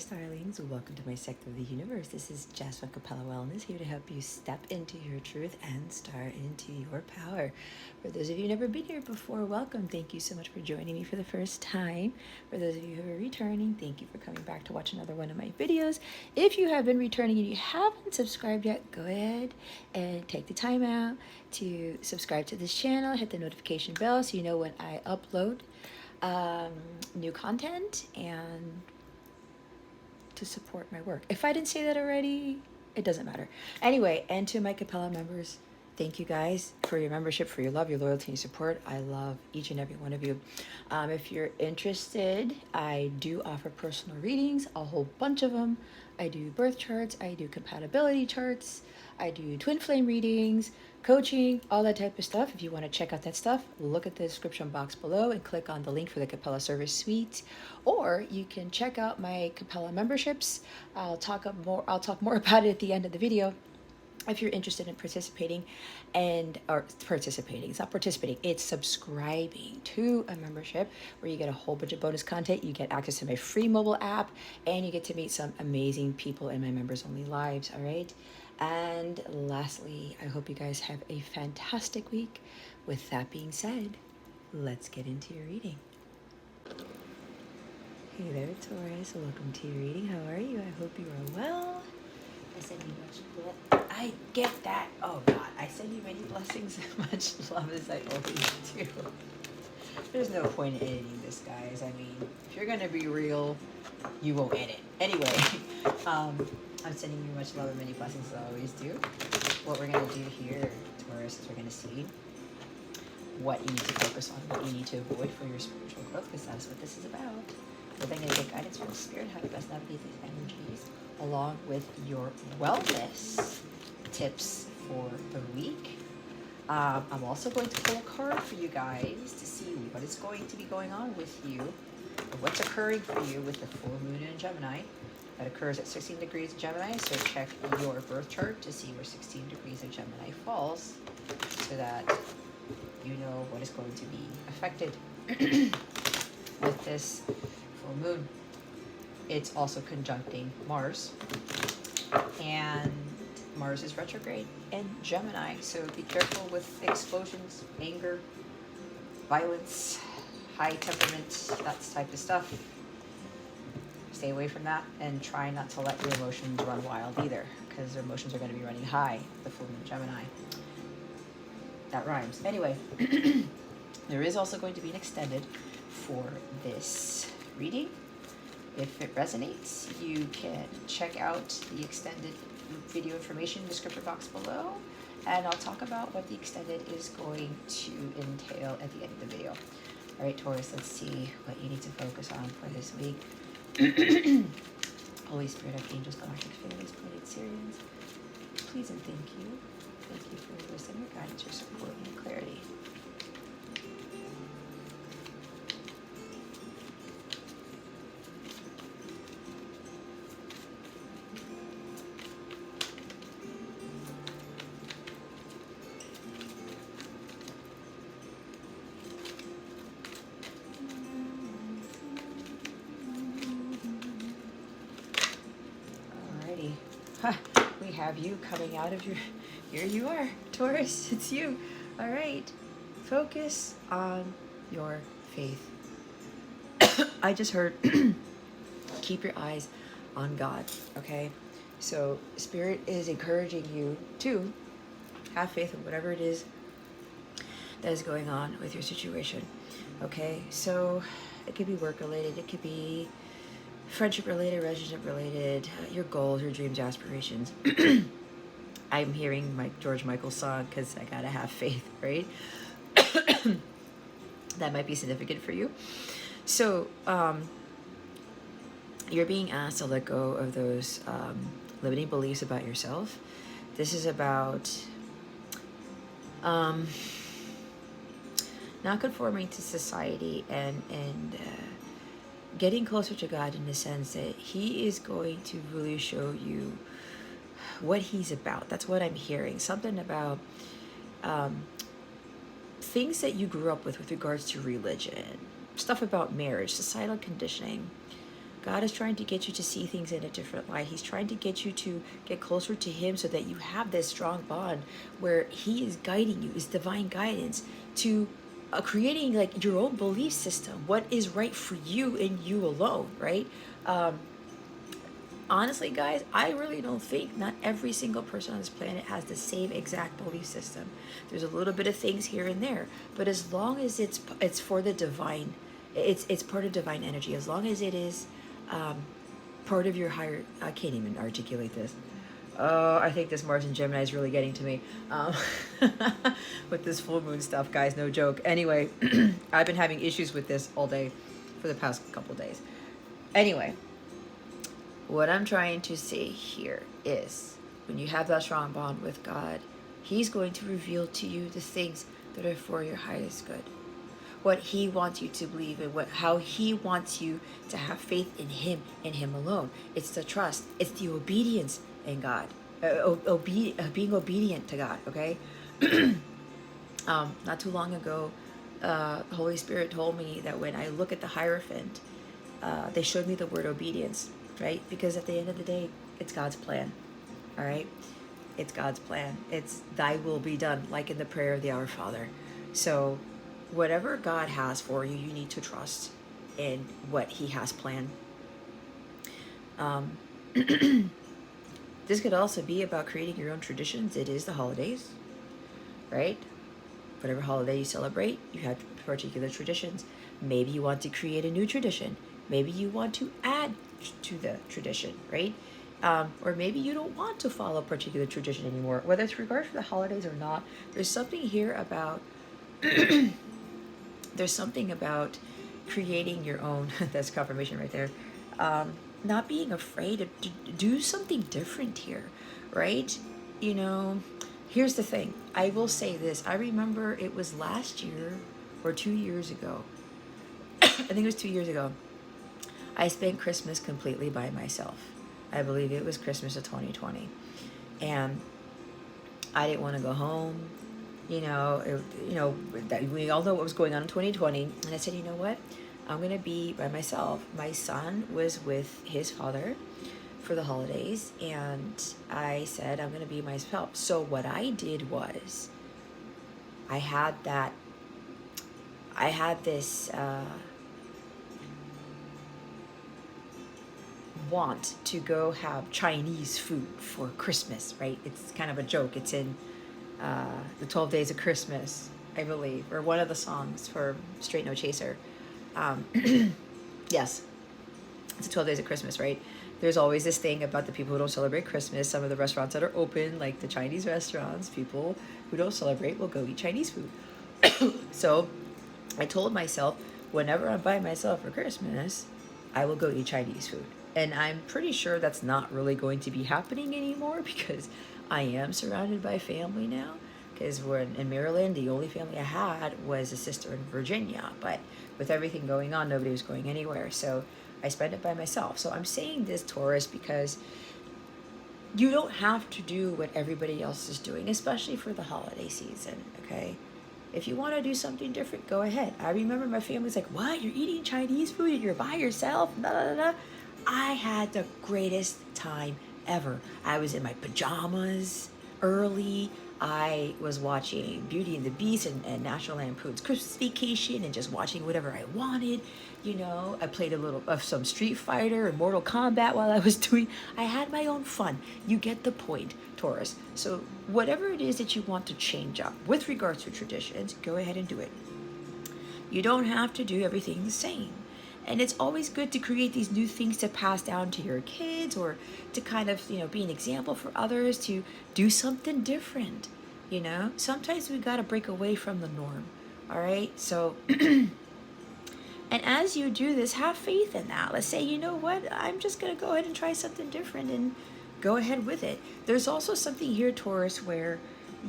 Starlings. Welcome to my sector of the universe. This is Jasmine Capella Wellness, here to help you step into your truth and start into your power. For those of you who've never been here before, welcome. Thank you so much for joining me for the first time. For those of you who are returning, thank you for coming back to watch another one of my videos. If you have been returning and you haven't subscribed yet, go ahead and take the time out to subscribe to this channel. Hit the notification bell so you know when I upload new content and to support my work. If I didn't say that already, it doesn't matter. Anyway, and to my Capella members, thank you guys for your membership, for your love, your loyalty, and your support. I love each and every one of you. If you're interested, I do offer personal readings, a whole bunch of them. I do birth charts, I do compatibility charts, I do twin flame readings, coaching, all that type of stuff. If you want to check out that stuff, look at the description box below and click on the link for the Capella Service Suite. Or you can check out my Capella memberships. I'll talk more about it at the end of the video. If you're interested in participating it's not participating, it's subscribing to a membership where you get a whole bunch of bonus content. You get access to my free mobile app and you get to meet some amazing people in my members only lives. All right. And lastly, I hope you guys have a fantastic week. With that being said, let's get into your reading. Hey there, Taurus. Welcome to your reading. How are you? I hope you are well. I send you much I get that. Oh God, I send you many blessings and much love as I always do. There's no point in editing this, guys. I mean, if you're gonna be real, you won't edit. Anyway, I'm sending you much love and many blessings as I always do. What we're gonna do here, Taurus, is we're gonna see what you need to focus on, what you need to avoid for your spiritual growth, because that's what this is about. We're then going to get guidance from the spirit, how to best navigate these energies, along with your wellness tips for the week. I'm also going to pull a card for you guys to see what is going to be going on with you, or what's occurring for you with the full moon in Gemini. That occurs at 16 degrees of Gemini, so check your birth chart to see where 16 degrees of Gemini falls, so that you know what is going to be affected with this full moon. It's also conjuncting Mars, and Mars is retrograde in Gemini, so be careful with explosions, anger, violence, high temperament, that type of stuff. Stay away from that and try not to let your emotions run wild either, because your emotions are going to be running high with the full moon Gemini. That rhymes. Anyway, there is also going to be an extended for this reading. If it resonates, you can check out the extended video information in the description box below, and I'll talk about what the extended is going to entail at the end of the video. All right, Taurus, let's see what you need to focus on for this week. Holy Spirit, Archangels, Galactic Fairies, Planet Syrians, please and thank you. Thank you for your wisdom, your guidance, your support, and your clarity. Alrighty. We have you coming out of your... Here you are, Taurus. It's you. All right. Focus on your faith. I just heard keep your eyes on God, okay? So Spirit is encouraging you to have faith in whatever it is that is going on with your situation, okay? So it could be work-related. It could be friendship-related, relationship-related, your goals, your dreams, your aspirations. I'm hearing my George Michael song because I gotta have faith, right? That might be significant for you. So you're being asked to let go of those limiting beliefs about yourself. This is about not conforming to society and getting closer to God, in the sense that He is going to really show you what He's about. That's what I'm hearing. Something about things that you grew up with regards to religion, stuff about marriage, societal conditioning, God is trying to get you to see things in a different light. He's trying to get you to get closer to him so that you have this strong bond where he is guiding you, is divine guidance to creating like your own belief system, what is right for you and you alone, right? Honestly, guys, I really don't think not every single person on this planet has the same exact belief system. There's a little bit of things here and there, but as long as it's for the divine, it's part of divine energy. As long as it is part of your higher, I can't even articulate this. Oh, I think this Mars and Gemini is really getting to me with this full moon stuff, guys. No joke. Anyway, I've been having issues with this all day for the past couple days. Anyway, what I'm trying to say here is when you have that strong bond with God, he's going to reveal to you the things that are for your highest good. What he wants you to believe in, how he wants you to have faith in him and him alone. It's the trust. It's the obedience in God. Being obedient to God, okay? Not too long ago, the Holy Spirit told me that when I look at the Hierophant, they showed me the word obedience, right? Because at the end of the day, it's God's plan, all right? It's God's plan. It's thy will be done, like in the prayer of the Our Father. So whatever God has for you, you need to trust in what he has planned. This could also be about creating your own traditions. It is the holidays, right? Whatever holiday you celebrate, you have particular traditions. Maybe you want to create a new tradition. Maybe you want to add to the tradition, right? Or maybe you don't want to follow a particular tradition anymore. Whether it's regard for the holidays or not, there's something here about there's something about creating your own. That's confirmation right there. Not being afraid to do something different here, right? You know, here's the thing. I will say this. I remember it was last year or 2 years ago. I think it was 2 years ago. I spent Christmas completely by myself. I believe it was Christmas of 2020. And I didn't want to go home. We all know what was going on in 2020. And I said, you know what? I'm going to be by myself. My son was with his father for the holidays. And I said, I'm going to be myself. So what I did was I had this want to go have Chinese food for Christmas, right? It's kind of a joke. It's in the 12 Days of Christmas, I believe, or one of the songs for Straight No Chaser. Yes, it's the 12 Days of Christmas, right? There's always this thing about the people who don't celebrate Christmas. Some of the restaurants that are open, like the Chinese restaurants, people who don't celebrate will go eat Chinese food. So I told myself, whenever I'm by myself for Christmas, I will go eat Chinese food. And I'm pretty sure that's not really going to be happening anymore because I am surrounded by family now. Because we're in Maryland, the only family I had was a sister in Virginia. But with everything going on, nobody was going anywhere. So I spent it by myself. So I'm saying this, Taurus, because you don't have to do what everybody else is doing, especially for the holiday season, okay? If you want to do something different, go ahead. I remember my family's like, what? You're eating Chinese food and you're by yourself? Nah, nah, nah. I had the greatest time ever. I was in my pajamas early. I was watching Beauty and the Beast and National Lampoon's Christmas Vacation and just watching whatever I wanted. You know, I played a little of some Street Fighter and Mortal Kombat while I was doing. I had my own fun. You get the point, Taurus. So whatever it is that you want to change up with regards to traditions, go ahead and do it. You don't have to do everything the same. And it's always good to create these new things to pass down to your kids or to kind of, be an example for others to do something different. Sometimes we got to break away from the norm. All right. So, and as you do this, have faith in that. Let's say, you know what, I'm just going to go ahead and try something different and go ahead with it. There's also something here, Taurus, where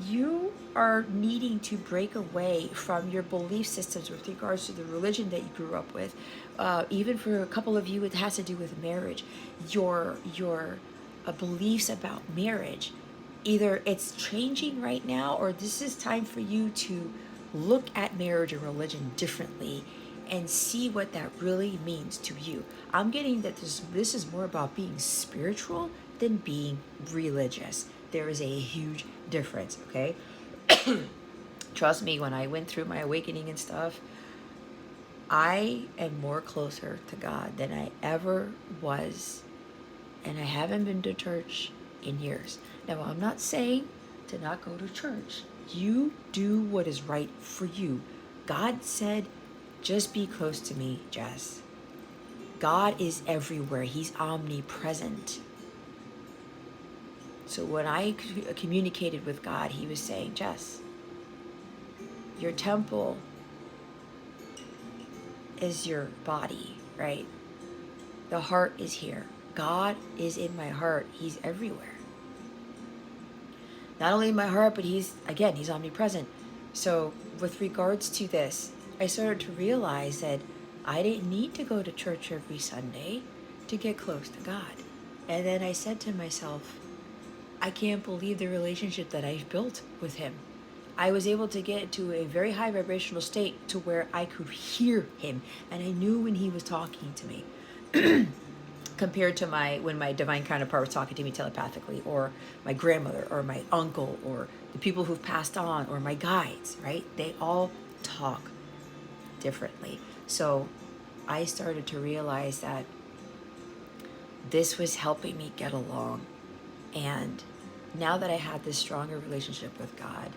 you are needing to break away from your belief systems with regards to the religion that you grew up with. Even for a couple of you, it has to do with marriage. Your beliefs about marriage, either it's changing right now or this is time for you to look at marriage and religion differently and see what that really means to you. I'm getting that this is more about being spiritual than being religious. There is a huge difference, okay? Trust me, when I went through my awakening and stuff, I am more closer to God than I ever was. And I haven't been to church in years. Now, I'm not saying to not go to church. You do what is right for you. God said, just be close to me, Jess. God is everywhere. He's omnipresent. So when I communicated with God, he was saying, Jess, your temple is your body, right? The heart is here. God is in my heart. He's everywhere. Not only in my heart, but he's omnipresent. So with regards to this, I started to realize that I didn't need to go to church every Sunday to get close to God. And then I said to myself, I can't believe the relationship that I've built with him. I was able to get to a very high vibrational state to where I could hear him, and I knew when he was talking to me. Compared to when my divine counterpart was talking to me telepathically, or my grandmother, or my uncle, or the people who've passed on, or my guides, right? They all talk differently. So I started to realize that this was helping me get along. And now that I had this stronger relationship with God,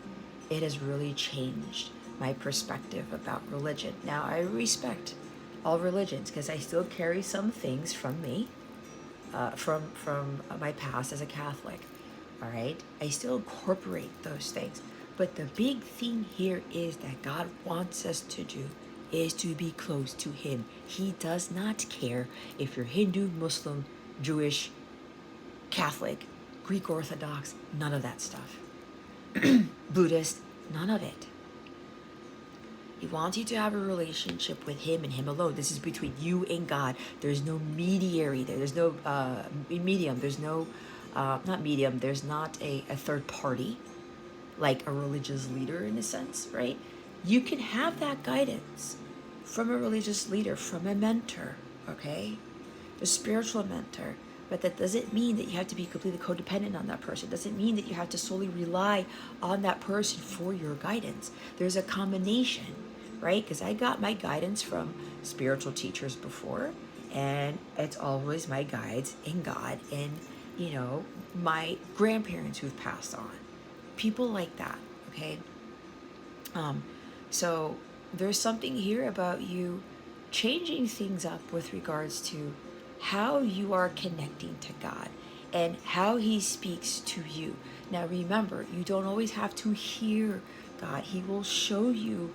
it has really changed my perspective about religion. Now, I respect all religions because I still carry some things from me, from my past as a Catholic. All right, I still incorporate those things. But the big thing here is that God wants us to do is to be close to him. He does not care if you're Hindu, Muslim, Jewish, Catholic, Greek Orthodox, none of that stuff. Buddhist, none of it. He wants you to have a relationship with him and him alone. This is between you and God. There's no mediary there. There's no medium. There's no, not medium. There's not a third party, like a religious leader in a sense, right? You can have that guidance from a religious leader, from a mentor, okay? A spiritual mentor. But that doesn't mean that you have to be completely codependent on that person. It doesn't mean that you have to solely rely on that person for your guidance. There's a combination, right? Because I got my guidance from spiritual teachers before, and it's always my guides in God and, my grandparents who've passed on. People like that, okay? So there's something here about you changing things up with regards to how you are connecting to God and how he speaks to you. Now remember, you don't always have to hear God. He will show you,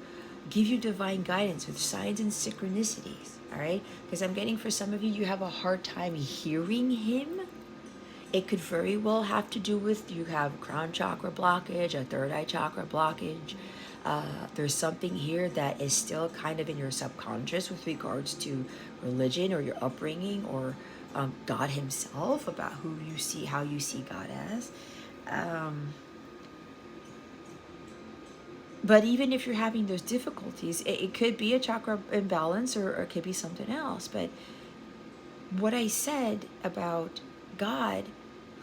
give you divine guidance with signs and synchronicities, all right? Because I'm getting for some of you, you have a hard time hearing him. It could very well have to do with you have crown chakra blockage, a third eye chakra blockage. There's something here that is still kind of in your subconscious with regards to religion or your upbringing or God himself, about who you see, how you see God as. But even if you're having those difficulties, it could be a chakra imbalance or it could be something else. But what I said about God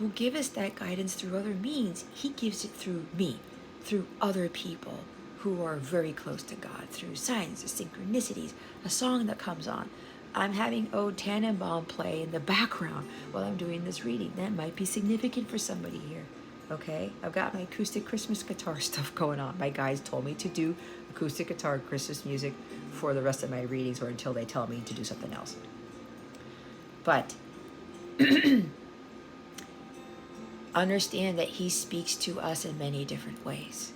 will give us that guidance through other means. He gives it through me, through other people who are very close to God, through signs, synchronicities, a song that comes on. I'm having Ode Tannenbaum play in the background while I'm doing this reading. That might be significant for somebody here, okay? I've got my acoustic Christmas guitar stuff going on. My guys told me to do acoustic guitar Christmas music for the rest of my readings or until they tell me to do something else. But understand that he speaks to us in many different ways,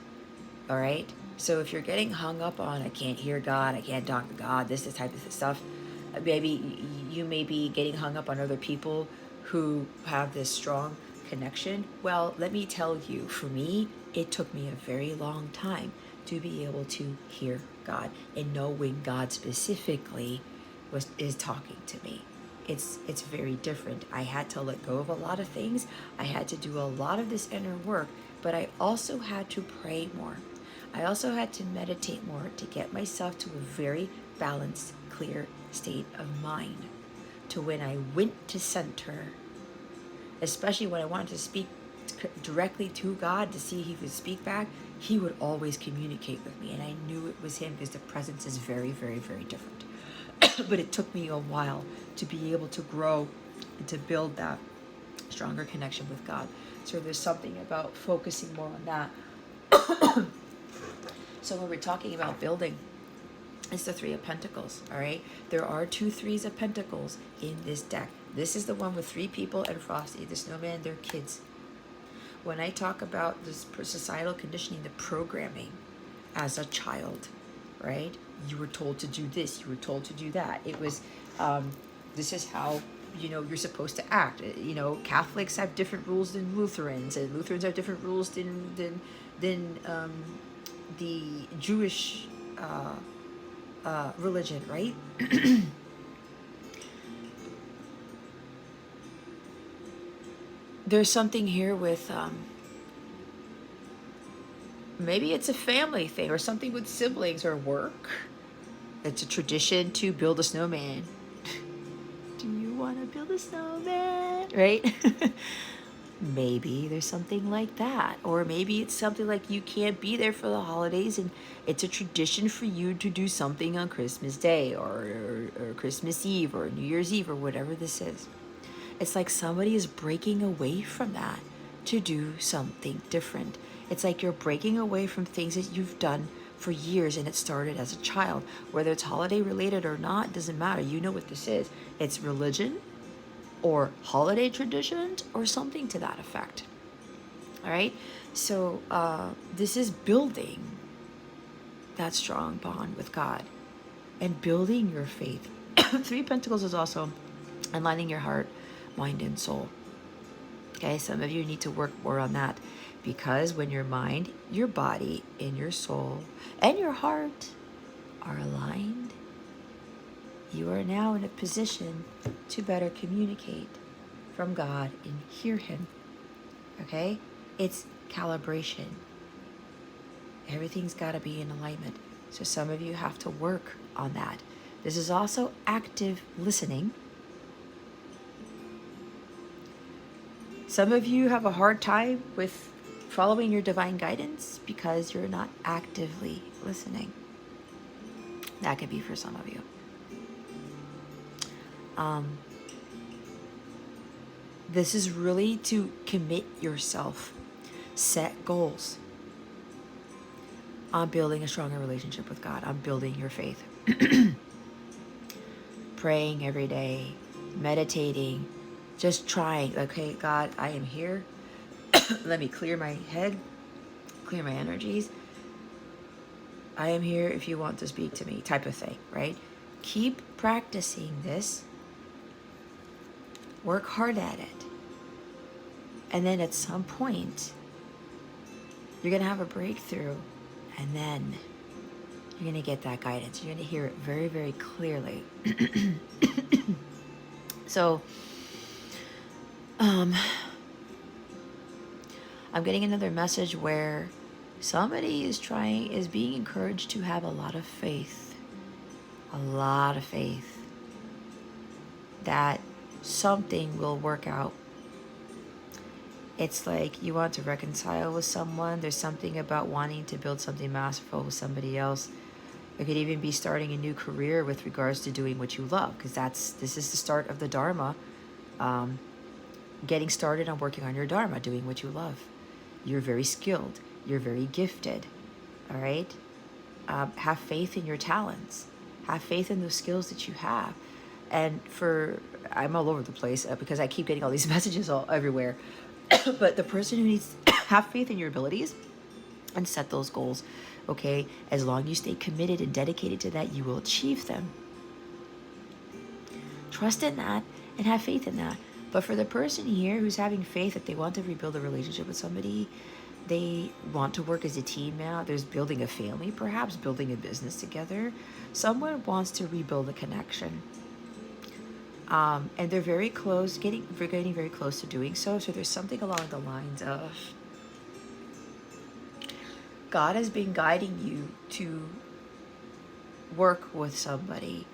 all right? So if you're getting hung up on, I can't hear God, I can't talk to God, this type of stuff, maybe you may be getting hung up on other people who have this strong connection. Well, let me tell you, for me, it took me a very long time to be able to hear God and know when God specifically is talking to me. It's very different. I had to let go of a lot of things. I had to do a lot of this inner work, but I also had to pray more. I also had to meditate more to get myself to a very balanced, clear state of mind. To when I went to center, especially when I wanted to speak directly to God to see if he would speak back, he would always communicate with me. And I knew it was him because the presence is very, very, very different. But it took me a while to be able to grow and to build that stronger connection with God. So there's something about focusing more on that. So when we're talking about building, it's the Three of Pentacles, all right? There are 2 threes of Pentacles in this deck. This is the one with 3 people and Frosty, the snowman, their kids. When I talk about this societal conditioning, the programming as a child, right? You were told to do this, you were told to do that. It was, this is how, you're supposed to act. Catholics have different rules than Lutherans, and Lutherans have different rules than the Jewish religion, right? There's something here with maybe it's a family thing or something with siblings or work. It's a tradition to build a snowman. Do you want to build a snowman? Right? Maybe there's something like that. Or maybe it's something like you can't be there for the holidays and it's a tradition for you to do something on Christmas Day or Christmas Eve or New Year's Eve or whatever this is. It's like somebody is breaking away from that to do something different. It's like you're breaking away from things that you've done for years and it started as a child. Whether it's holiday related or not, doesn't matter. You know what this is. It's religion or holiday traditions or something to that effect. All right? So this is building that strong bond with God and building your faith. 3 Pentacles is also aligning your heart, mind, and soul. Okay, some of you need to work more on that because when your mind, your body, and your soul, and your heart are aligned, you are now in a position to better communicate from God and hear him. Okay? It's calibration. Everything's got to be in alignment. So some of you have to work on that. This is also active listening. Some of you have a hard time with following your divine guidance because you're not actively listening. That could be for some of you. This is really to commit yourself, set goals on building a stronger relationship with God, on building your faith. Praying every day, meditating, just trying, okay, God, I am here. Let me clear my head, clear my energies. I am here if you want to speak to me, type of thing, right? Keep practicing this. Work hard at it. And then at some point, you're going to have a breakthrough. And then you're going to get that guidance. You're going to hear it very, very clearly. So, I'm getting another message where somebody is being encouraged to have a lot of faith. A lot of faith. That something will work out. It's like you want to reconcile with someone. There's something about wanting to build something masterful with somebody else. It could even be starting a new career with regards to doing what you love, because this is the start of the Dharma. Getting started on working on your Dharma, doing what you love. You're very skilled. You're very gifted. All right? Have faith in your talents. Have faith in those skills that you have. And I'm all over the place because I keep getting all these messages everywhere. But the person who needs to have faith in your abilities and set those goals, okay? As long as you stay committed and dedicated to that, you will achieve them. Trust in that and have faith in that. But for the person here who's having faith that they want to rebuild a relationship with somebody, they want to work as a team now. There's building a family, perhaps building a business together. Someone wants to rebuild a connection. And they're very close, getting very close to doing so. So there's something along the lines of God has been guiding you to work with somebody.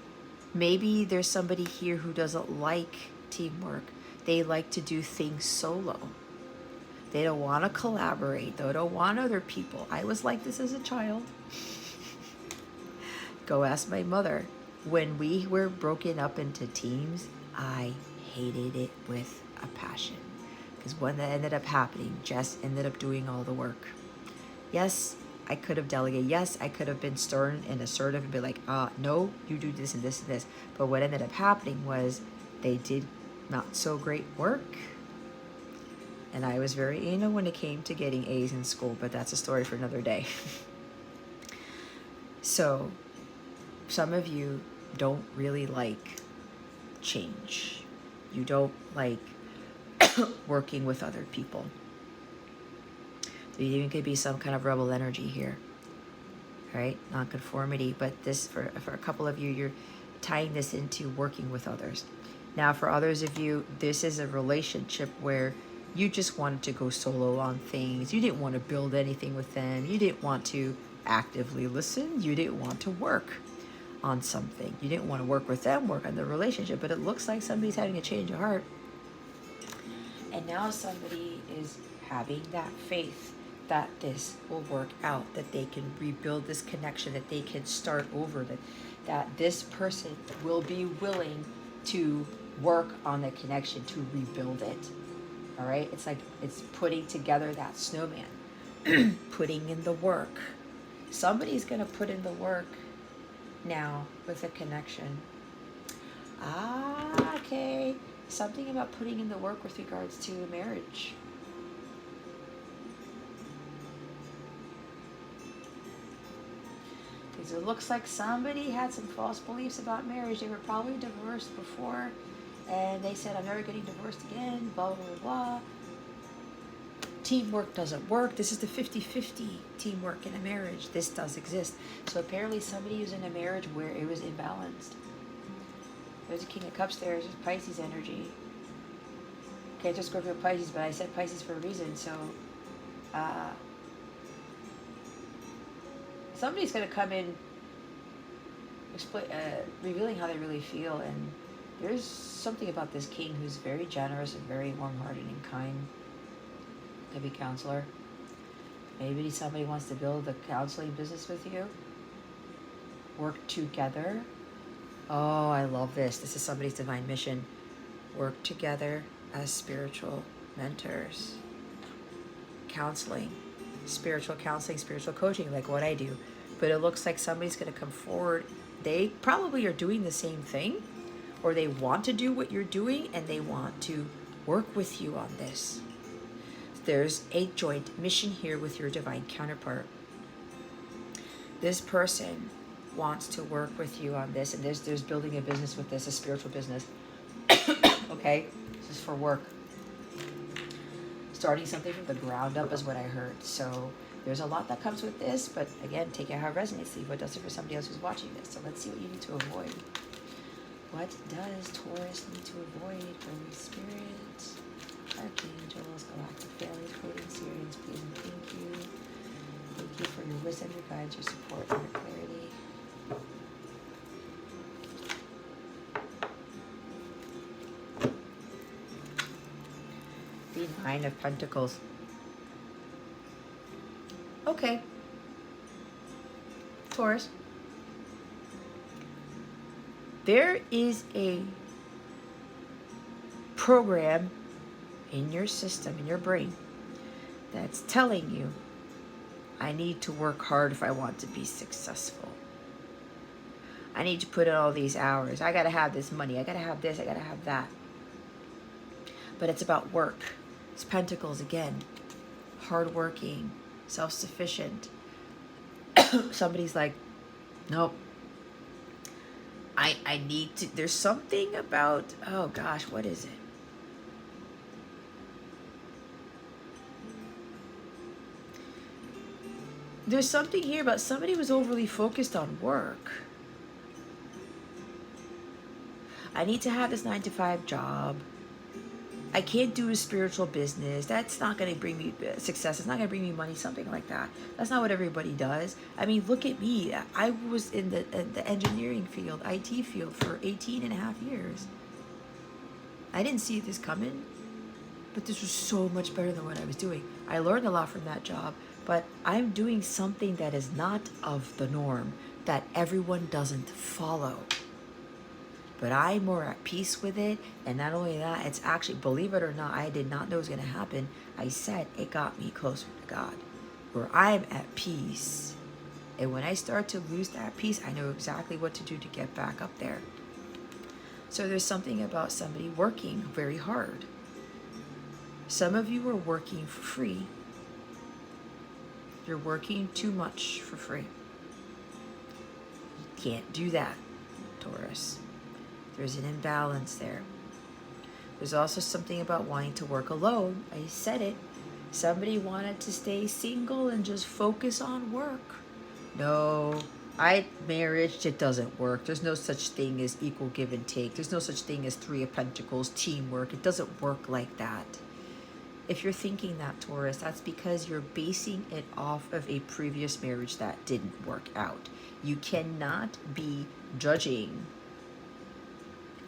Maybe there's somebody here who doesn't like teamwork. They like to do things solo. They don't want to collaborate. They don't want other people. I was like this as a child. Go ask my mother. When we were broken up into teams, I hated it with a passion. Because when that ended up happening, Jess ended up doing all the work. Yes, I could have delegated. Yes, I could have been stern and assertive and be like, no, you do this and this and this. But what ended up happening was they did not so great work. And I was very anal when it came to getting A's in school, but that's a story for another day. So some of you don't really like change. You don't like working with other people. There even could be some kind of rebel energy here, right? Nonconformity, but this, for a couple of you, you're tying this into working with others. Now, for others of you, this is a relationship where you just wanted to go solo on things. You didn't want to build anything with them. You didn't want to actively listen. You didn't want to work on something. You didn't want to work with them, work on the relationship, but it looks like somebody's having a change of heart. And now somebody is having that faith that this will work out, that they can rebuild this connection, that they can start over, that this person will be willing to work on the connection to rebuild it. All right? It's like it's putting together that snowman, putting in the work. Somebody's going to put in the work now with a connection. Okay. Something about putting in the work with regards to a marriage. Because it looks like somebody had some false beliefs about marriage. They were probably divorced before, and they said, I'm never getting divorced again, blah, blah, blah, blah. Teamwork doesn't work. This is the 50-50 teamwork in a marriage. This does exist. So apparently somebody was in a marriage where it was imbalanced. There's a King of Cups there. There's Pisces energy. Okay, just Scorpio Pisces, but I said Pisces for a reason. So somebody's going to come in revealing how they really feel. And there's something about this king who's very generous and very warm-hearted and kind. Could be counselor. Maybe somebody wants to build a counseling business with you. Work together. Oh, I love this. This is somebody's divine mission. Work together as spiritual mentors. Counseling. Spiritual counseling, spiritual coaching, like what I do. But it looks like somebody's going to come forward. They probably are doing the same thing, or they want to do what you're doing, and they want to work with you on this. There's a joint mission here with your divine counterpart. This person wants to work with you on this, and there's building a business with this, a spiritual business. Okay, this is for work. Starting something from the ground up is what I heard. So there's a lot that comes with this, but again, take it how it resonates. See what does it for somebody else who's watching this. So let's see what you need to avoid. What does Taurus need to avoid? Holy Spirit, Archangels, Galactic Families, Coding Syrians, please and thank you. Thank you for your wisdom, your guidance, your support, and your clarity. The Nine of Pentacles. Okay. Taurus. There is a program in your system, in your brain, that's telling you, I need to work hard if I want to be successful. I need to put in all these hours. I got to have this money. I got to have this. I got to have that. But it's about work. It's Pentacles again. Hardworking, self-sufficient. Somebody's like, nope. I need to, there's something about, oh gosh, what is it? There's something here about somebody was overly focused on work. I need to have this 9-to-5 job. I can't do a spiritual business. That's not going to bring me success. It's not going to bring me money, something like that. That's not what everybody does. I mean, look at me. I was in the engineering field, IT field for 18 and a half years. I didn't see this coming, but this was so much better than what I was doing. I learned a lot from that job, but I'm doing something that is not of the norm, that everyone doesn't follow. But I'm more at peace with it. And not only that, it's actually, believe it or not, I did not know it was going to happen. I said it got me closer to God, where I'm at peace. And when I start to lose that peace, I know exactly what to do to get back up there. So there's something about somebody working very hard. Some of you are working for free. You're working too much for free. You can't do that, Taurus. There's an imbalance there. There's also something about wanting to work alone. I said it. Somebody wanted to stay single and just focus on work. No, marriage, it doesn't work. There's no such thing as equal give and take. There's no such thing as Three of Pentacles, teamwork. It doesn't work like that. If you're thinking that, Taurus, that's because you're basing it off of a previous marriage that didn't work out. You cannot be judging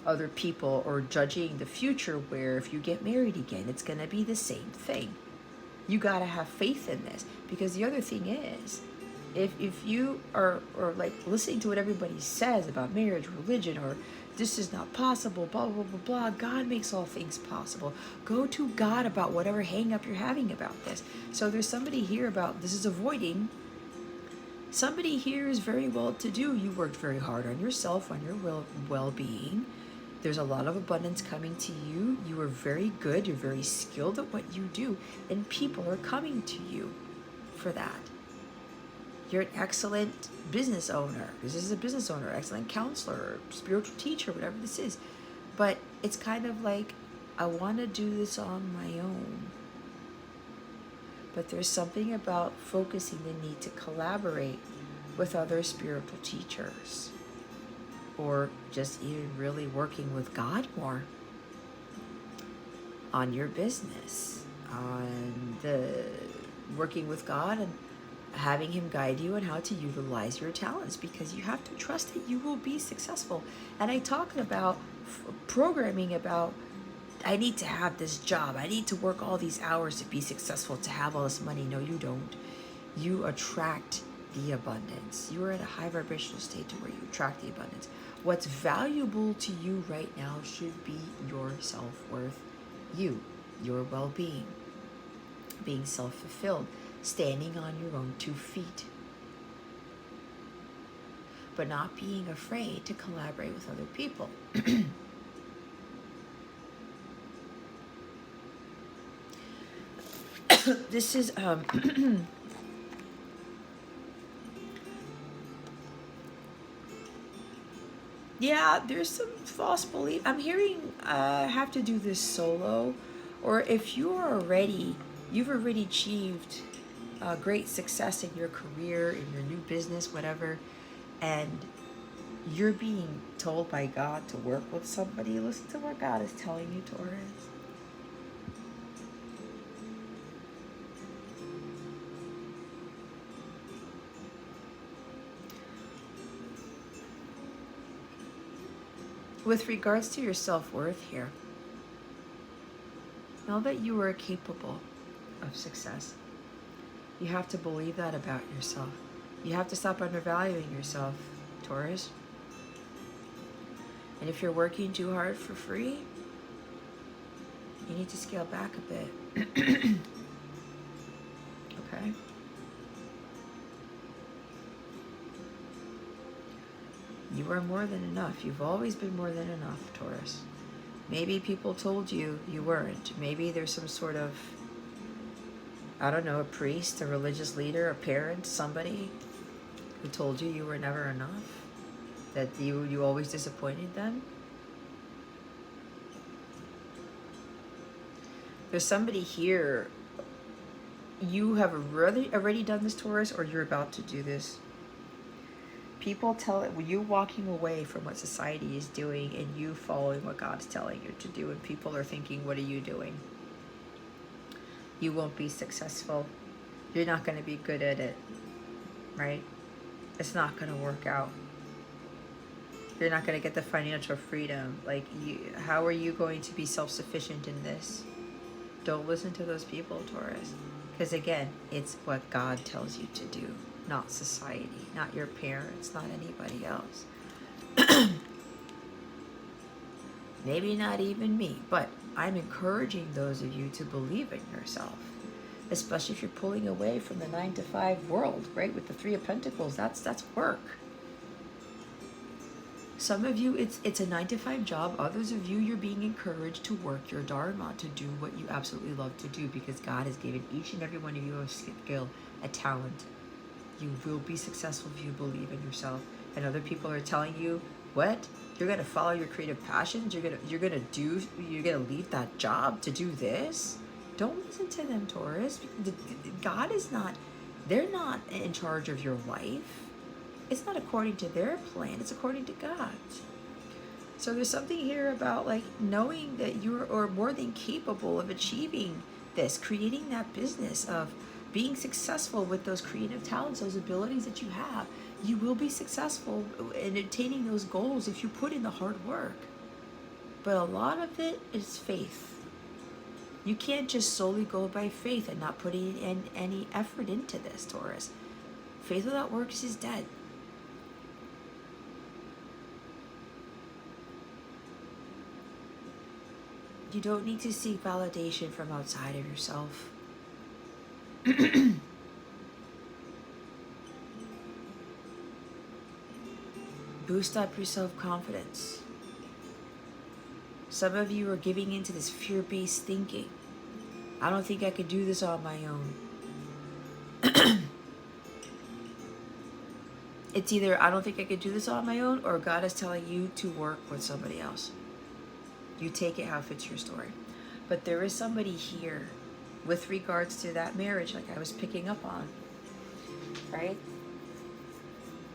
other people or judging the future where if you get married again, it's going to be the same thing. You got to have faith in this, because the other thing is, if you are like listening to what everybody says about marriage, religion, or this is not possible, blah, blah, blah, blah, God makes all things possible. Go to God about whatever hang up you're having about this. So there's somebody here about this is avoiding. Somebody here is very well to do. You worked very hard on yourself, on your well-being. There's a lot of abundance coming to you. You are very good. You're very skilled at what you do. And people are coming to you for that. You're an excellent business owner. This is a business owner, excellent counselor, spiritual teacher, whatever this is. But it's kind of like, I want to do this on my own. But there's something about focusing the need to collaborate with other spiritual teachers. Or just even really working with God more on your business, on the working with God and having Him guide you on how to utilize your talents, because you have to trust that you will be successful. And I talked about programming about, I need to have this job, I need to work all these hours to be successful, to have all this money. No, you don't. You attract the abundance. You are at a high vibrational state to where you attract the abundance. What's valuable to you right now should be your self-worth, you, your well-being, being self-fulfilled, standing on your own 2 feet, but not being afraid to collaborate with other people. This is yeah, there's some false belief. I'm hearing have to do this solo, or if you've already achieved great success in your career, in your new business, whatever, and you're being told by God to work with somebody, listen to what God is telling you, Taurus. With regards to your self-worth here, know that you are capable of success. You have to believe that about yourself. You have to stop undervaluing yourself, Taurus. And if you're working too hard for free, you need to scale back a bit. Okay? You are more than enough. You've always been more than enough, Taurus. Maybe people told you you weren't. Maybe there's some sort of, I don't know, a priest, a religious leader, a parent, somebody who told you were never enough, that you always disappointed them. There's somebody here, you have already done this, Taurus, or you're about to do this. People you walking away from what society is doing and you following what God's telling you to do, and people are thinking, what are you doing? You won't be successful. You're not going to be good at it, right? It's not going to work out. You're not going to get the financial freedom. Like, how are you going to be self-sufficient in this? Don't listen to those people, Taurus. Because again, it's what God tells you to do, not society, not your parents, not anybody else. Maybe not even me, but I'm encouraging those of you to believe in yourself, especially if you're pulling away from the 9-to-5 world, right? With the 3 of Pentacles, that's work. Some of you, it's a 9-to-5 job. Others of you, you're being encouraged to work your dharma, to do what you absolutely love to do, because God has given each and every one of you a skill, a talent. You will be successful if you believe in yourself. And other people are telling you, what? You're gonna follow your creative passions? You're gonna leave that job to do this? Don't listen to them, Taurus. God is not, they're not in charge of your life. It's not according to their plan, it's according to God's. So there's something here about like knowing that you're more than capable of achieving this, creating that business, of being successful with those creative talents, those abilities that you have. You will be successful in attaining those goals if you put in the hard work. But a lot of it is faith. You can't just solely go by faith and not putting in any effort into this, Taurus. Faith without works is dead. You don't need to seek validation from outside of yourself. Boost up your self-confidence. Some of you are giving into this fear-based thinking. I don't think I could do this on my own. It's either I don't think I could do this on my own, or God is telling you to work with somebody else. You take it how it fits your story. But there is somebody here with regards to that marriage, like I was picking up on, right?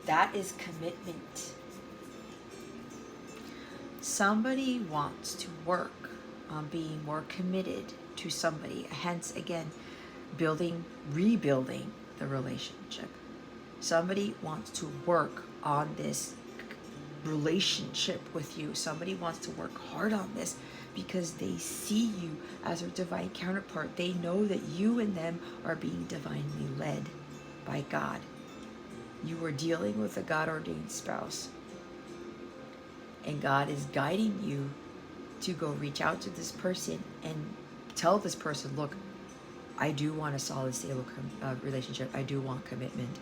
That is commitment. Somebody wants to work on being more committed to somebody. Hence, again, rebuilding the relationship. Somebody wants to work on this relationship with you. Somebody wants to work hard on this because they see you as a divine counterpart. They know that you and them are being divinely led by God. You are dealing with a God-ordained spouse, and God is guiding you to go reach out to this person and tell this person, look, I do want a solid, stable relationship. I do want commitment.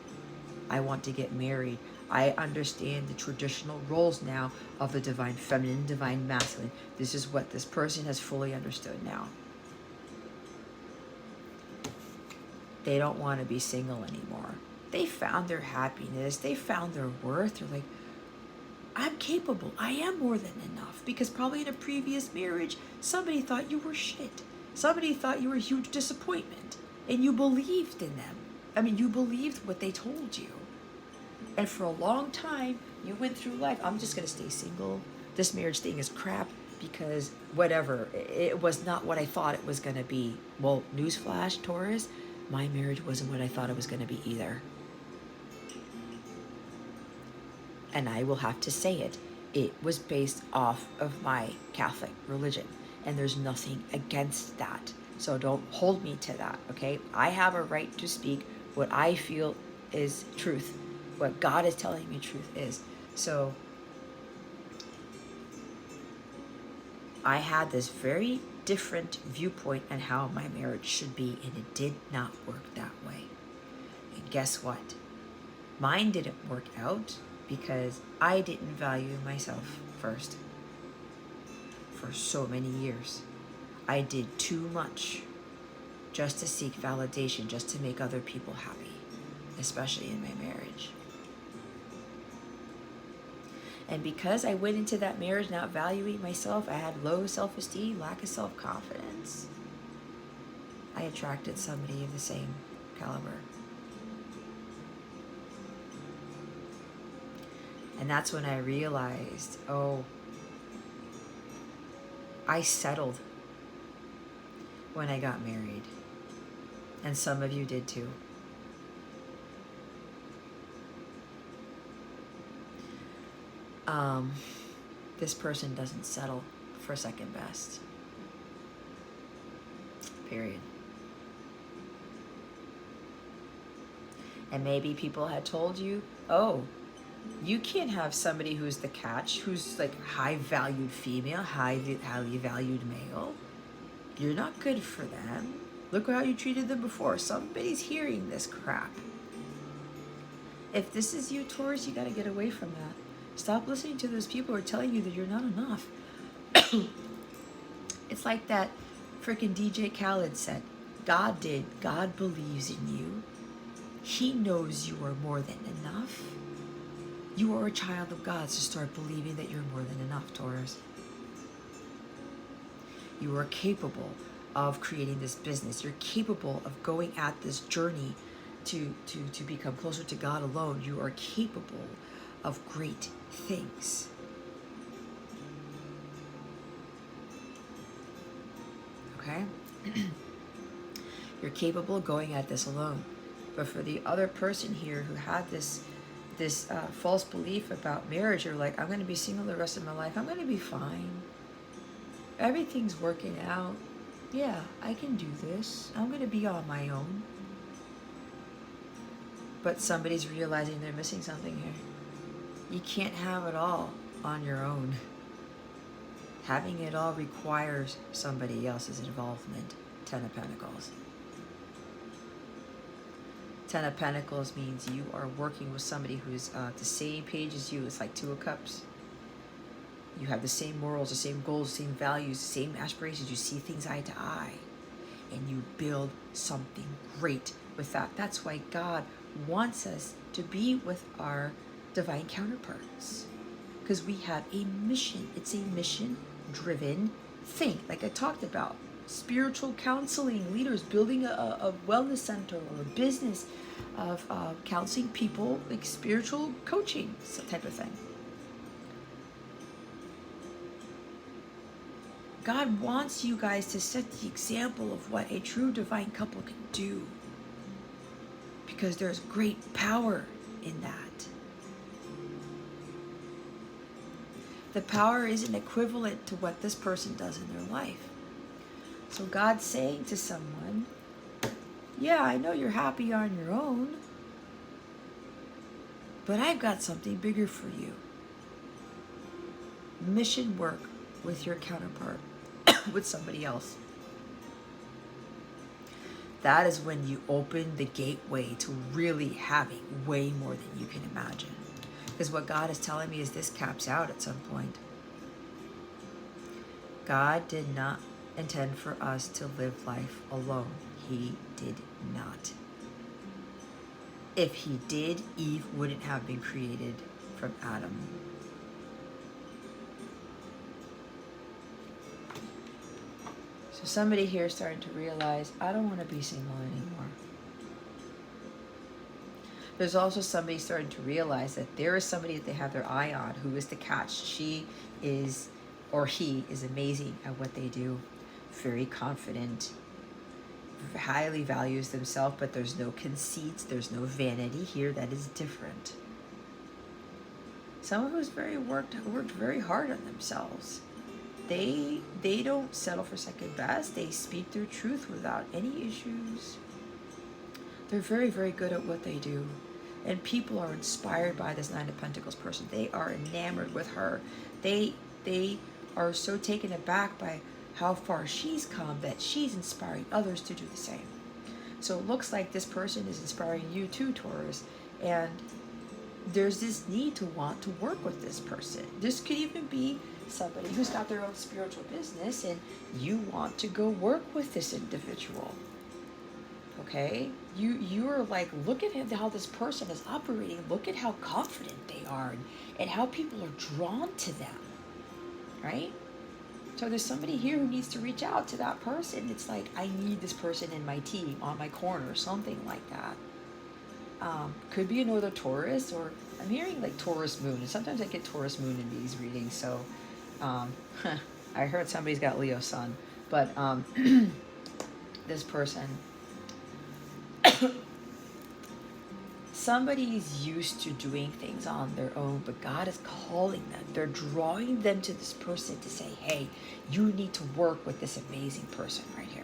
I want to get married. I understand the traditional roles now of the divine feminine, divine masculine. This is what this person has fully understood now. They don't want to be single anymore. They found their happiness. They found their worth. They're like, I'm capable. I am more than enough. Because probably in a previous marriage, somebody thought you were shit. Somebody thought you were a huge disappointment. And you believed in them. I mean, you believed what they told you. And for a long time, you went through life, I'm just going to stay single. This marriage thing is crap because whatever. It was not what I thought it was going to be. Well, newsflash, Taurus, my marriage wasn't what I thought it was going to be either. And I will have to say it. It was based off of my Catholic religion. And there's nothing against that. So don't hold me to that, okay? I have a right to speak what I feel is truth. What God is telling me truth is. So I had this very different viewpoint on how my marriage should be, and it did not work that way. And guess what? Mine didn't work out because I didn't value myself first for so many years. I did too much just to seek validation, just to make other people happy, especially in my marriage. And because I went into that marriage not valuing myself, I had low self-esteem, lack of self-confidence, I attracted somebody of the same caliber. And that's when I realized, oh, I settled when I got married. And some of you did too. This person doesn't settle for second best. Period. And maybe people had told you, oh, you can't have somebody who's the catch, who's like high valued female, highly valued male. You're not good for them. Look how you treated them before. Somebody's hearing this crap. If this is you, Taurus, you got to get away from that. Stop listening to those people who are telling you that you're not enough. It's like that freaking DJ Khaled said. God did. God believes in you. He knows you are more than enough. You are a child of God, so start believing that you're more than enough, Taurus. You are capable of creating this business. You're capable of going at this journey to become closer to God alone. You are capable of great things. Okay? You're capable of going at this alone. But for the other person here who had this false belief about marriage, you're like, I'm going to be single the rest of my life. I'm going to be fine. Everything's working out. Yeah, I can do this. I'm going to be on my own. But somebody's realizing they're missing something here. You can't have it all on your own. Having it all requires somebody else's involvement. 10 of Pentacles. 10 of Pentacles means you are working with somebody who's the same page as you. It's like 2 of Cups. You have the same morals, the same goals, the same values, the same aspirations. You see things eye to eye. And you build something great with that. That's why God wants us to be with our divine counterparts. Because we have a mission. It's a mission-driven thing. Like I talked about. Spiritual counseling, leaders, building a wellness center or a business of counseling people, like spiritual coaching type of thing. God wants you guys to set the example of what a true divine couple can do. Because there's great power in that. The power isn't equivalent to what this person does in their life. So God's saying to someone, yeah, I know you're happy on your own, but I've got something bigger for you. Mission work with your counterpart, with somebody else. That is when you open the gateway to really having way more than you can imagine. Because what God is telling me is this caps out at some point. God did not intend for us to live life alone. He did not. If he did, Eve wouldn't have been created from Adam. So somebody here is starting to realize, I don't want to be single anymore. There's also somebody starting to realize that there is somebody that they have their eye on who is the catch. She is, or he is amazing at what they do. Very confident, highly values themselves, but there's no conceits, there's no vanity here. That is different. Someone who's worked very hard on themselves. They don't settle for second best. They speak their truth without any issues. They're very, very good at what they do. And people are inspired by this 9 of Pentacles person. They are enamored with her. They are so taken aback by how far she's come that she's inspiring others to do the same. So it looks like this person is inspiring you too, Taurus. And there's this need to want to work with this person. This could even be somebody who's got their own spiritual business and you want to go work with this individual. Okay? You're like, look at how this person is operating. Look at how confident they are and how people are drawn to them. Right? So there's somebody here who needs to reach out to that person. It's like, I need this person in my team, on my corner, something like that. Could be another Taurus, or I'm hearing like Taurus moon. And sometimes I get Taurus moon in these readings. So I heard somebody's got Leo sun. But this person, somebody's used to doing things on their own, but God is calling them. They're drawing them to this person to say, hey, you need to work with this amazing person right here.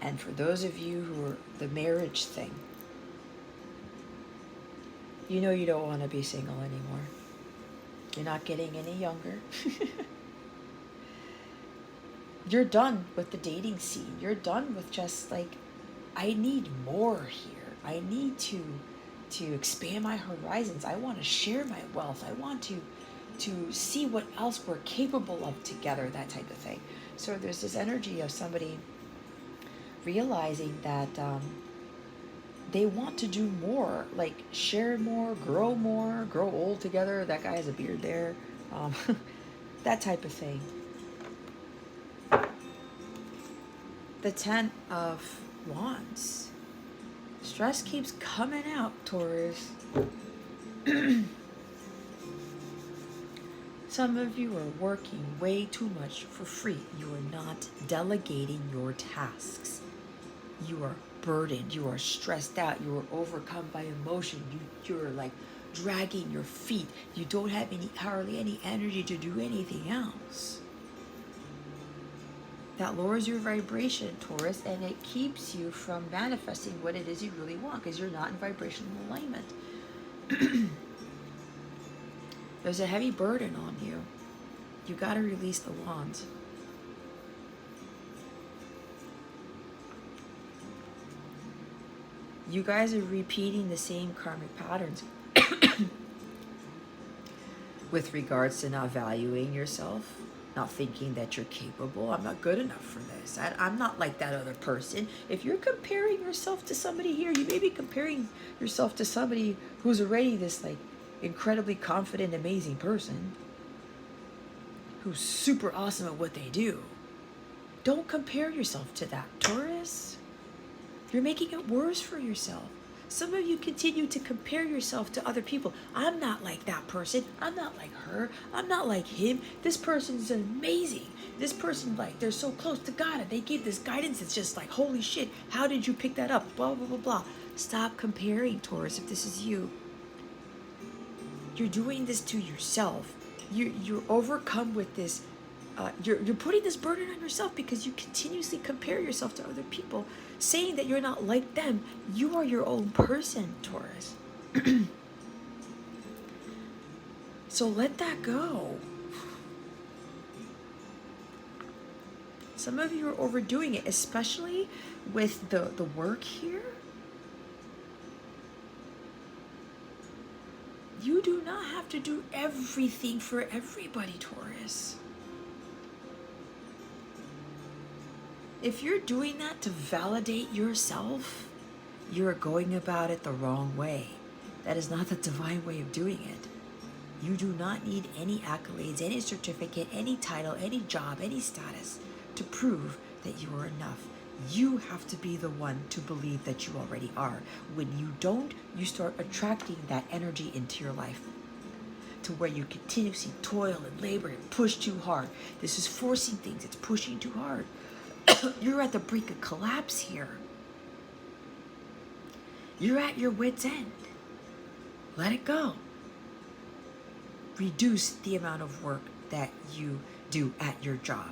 And for those of you who are the marriage thing, you know you don't want to be single anymore. You're not getting any younger. You're done with the dating scene. You're done with just like, I need more here. I need to expand my horizons. I want to share my wealth. I want to see what else we're capable of together, that type of thing. So there's this energy of somebody realizing that they want to do more, like share more, grow old together. That guy has a beard there. That type of thing. The 10 of Wands. Stress keeps coming out, Taurus. Some of you are working way too much for free. You are not delegating your tasks. You are burdened. You are stressed out. You are overcome by emotion. You're like dragging your feet. You don't have hardly any energy to do anything else. That lowers your vibration, Taurus, and it keeps you from manifesting what it is you really want, because you're not in vibrational alignment. There's a heavy burden on you. You got to release the wands. You guys are repeating the same karmic patterns with regards to not valuing yourself, not thinking that you're capable. I'm not good enough for this. I'm not like that other person. If you're comparing yourself to somebody here, you may be comparing yourself to somebody who's already this like incredibly confident, amazing person who's super awesome at what they do. Don't compare yourself to that, Taurus. You're making it worse for yourself. Some of you continue to compare yourself to other people. I'm not like that person. I'm not like her. I'm not like him. This person's amazing. This person, like, they're so close to God and they give this guidance. It's just like, holy shit, how did you pick that up? Blah, blah, blah, blah. Stop comparing, Taurus, if this is you. You're doing this to yourself. You're overcome with this. You're putting this burden on yourself because you continuously compare yourself to other people, saying that you're not like them. You are your own person, Taurus. So let that go. Some of you are overdoing it, especially with the work here. You do not have to do everything for everybody, Taurus. If you're doing that to validate yourself, you're going about it the wrong way. That is not the divine way of doing it. You do not need any accolades, any certificate, any title, any job, any status to prove that you are enough. You have to be the one to believe that you already are. When you don't, you start attracting that energy into your life to where you continuously toil and labor and push too hard. This is forcing things. It's pushing too hard. You're at the brink of collapse here. You're at your wit's end. Let it go. Reduce the amount of work that you do at your job.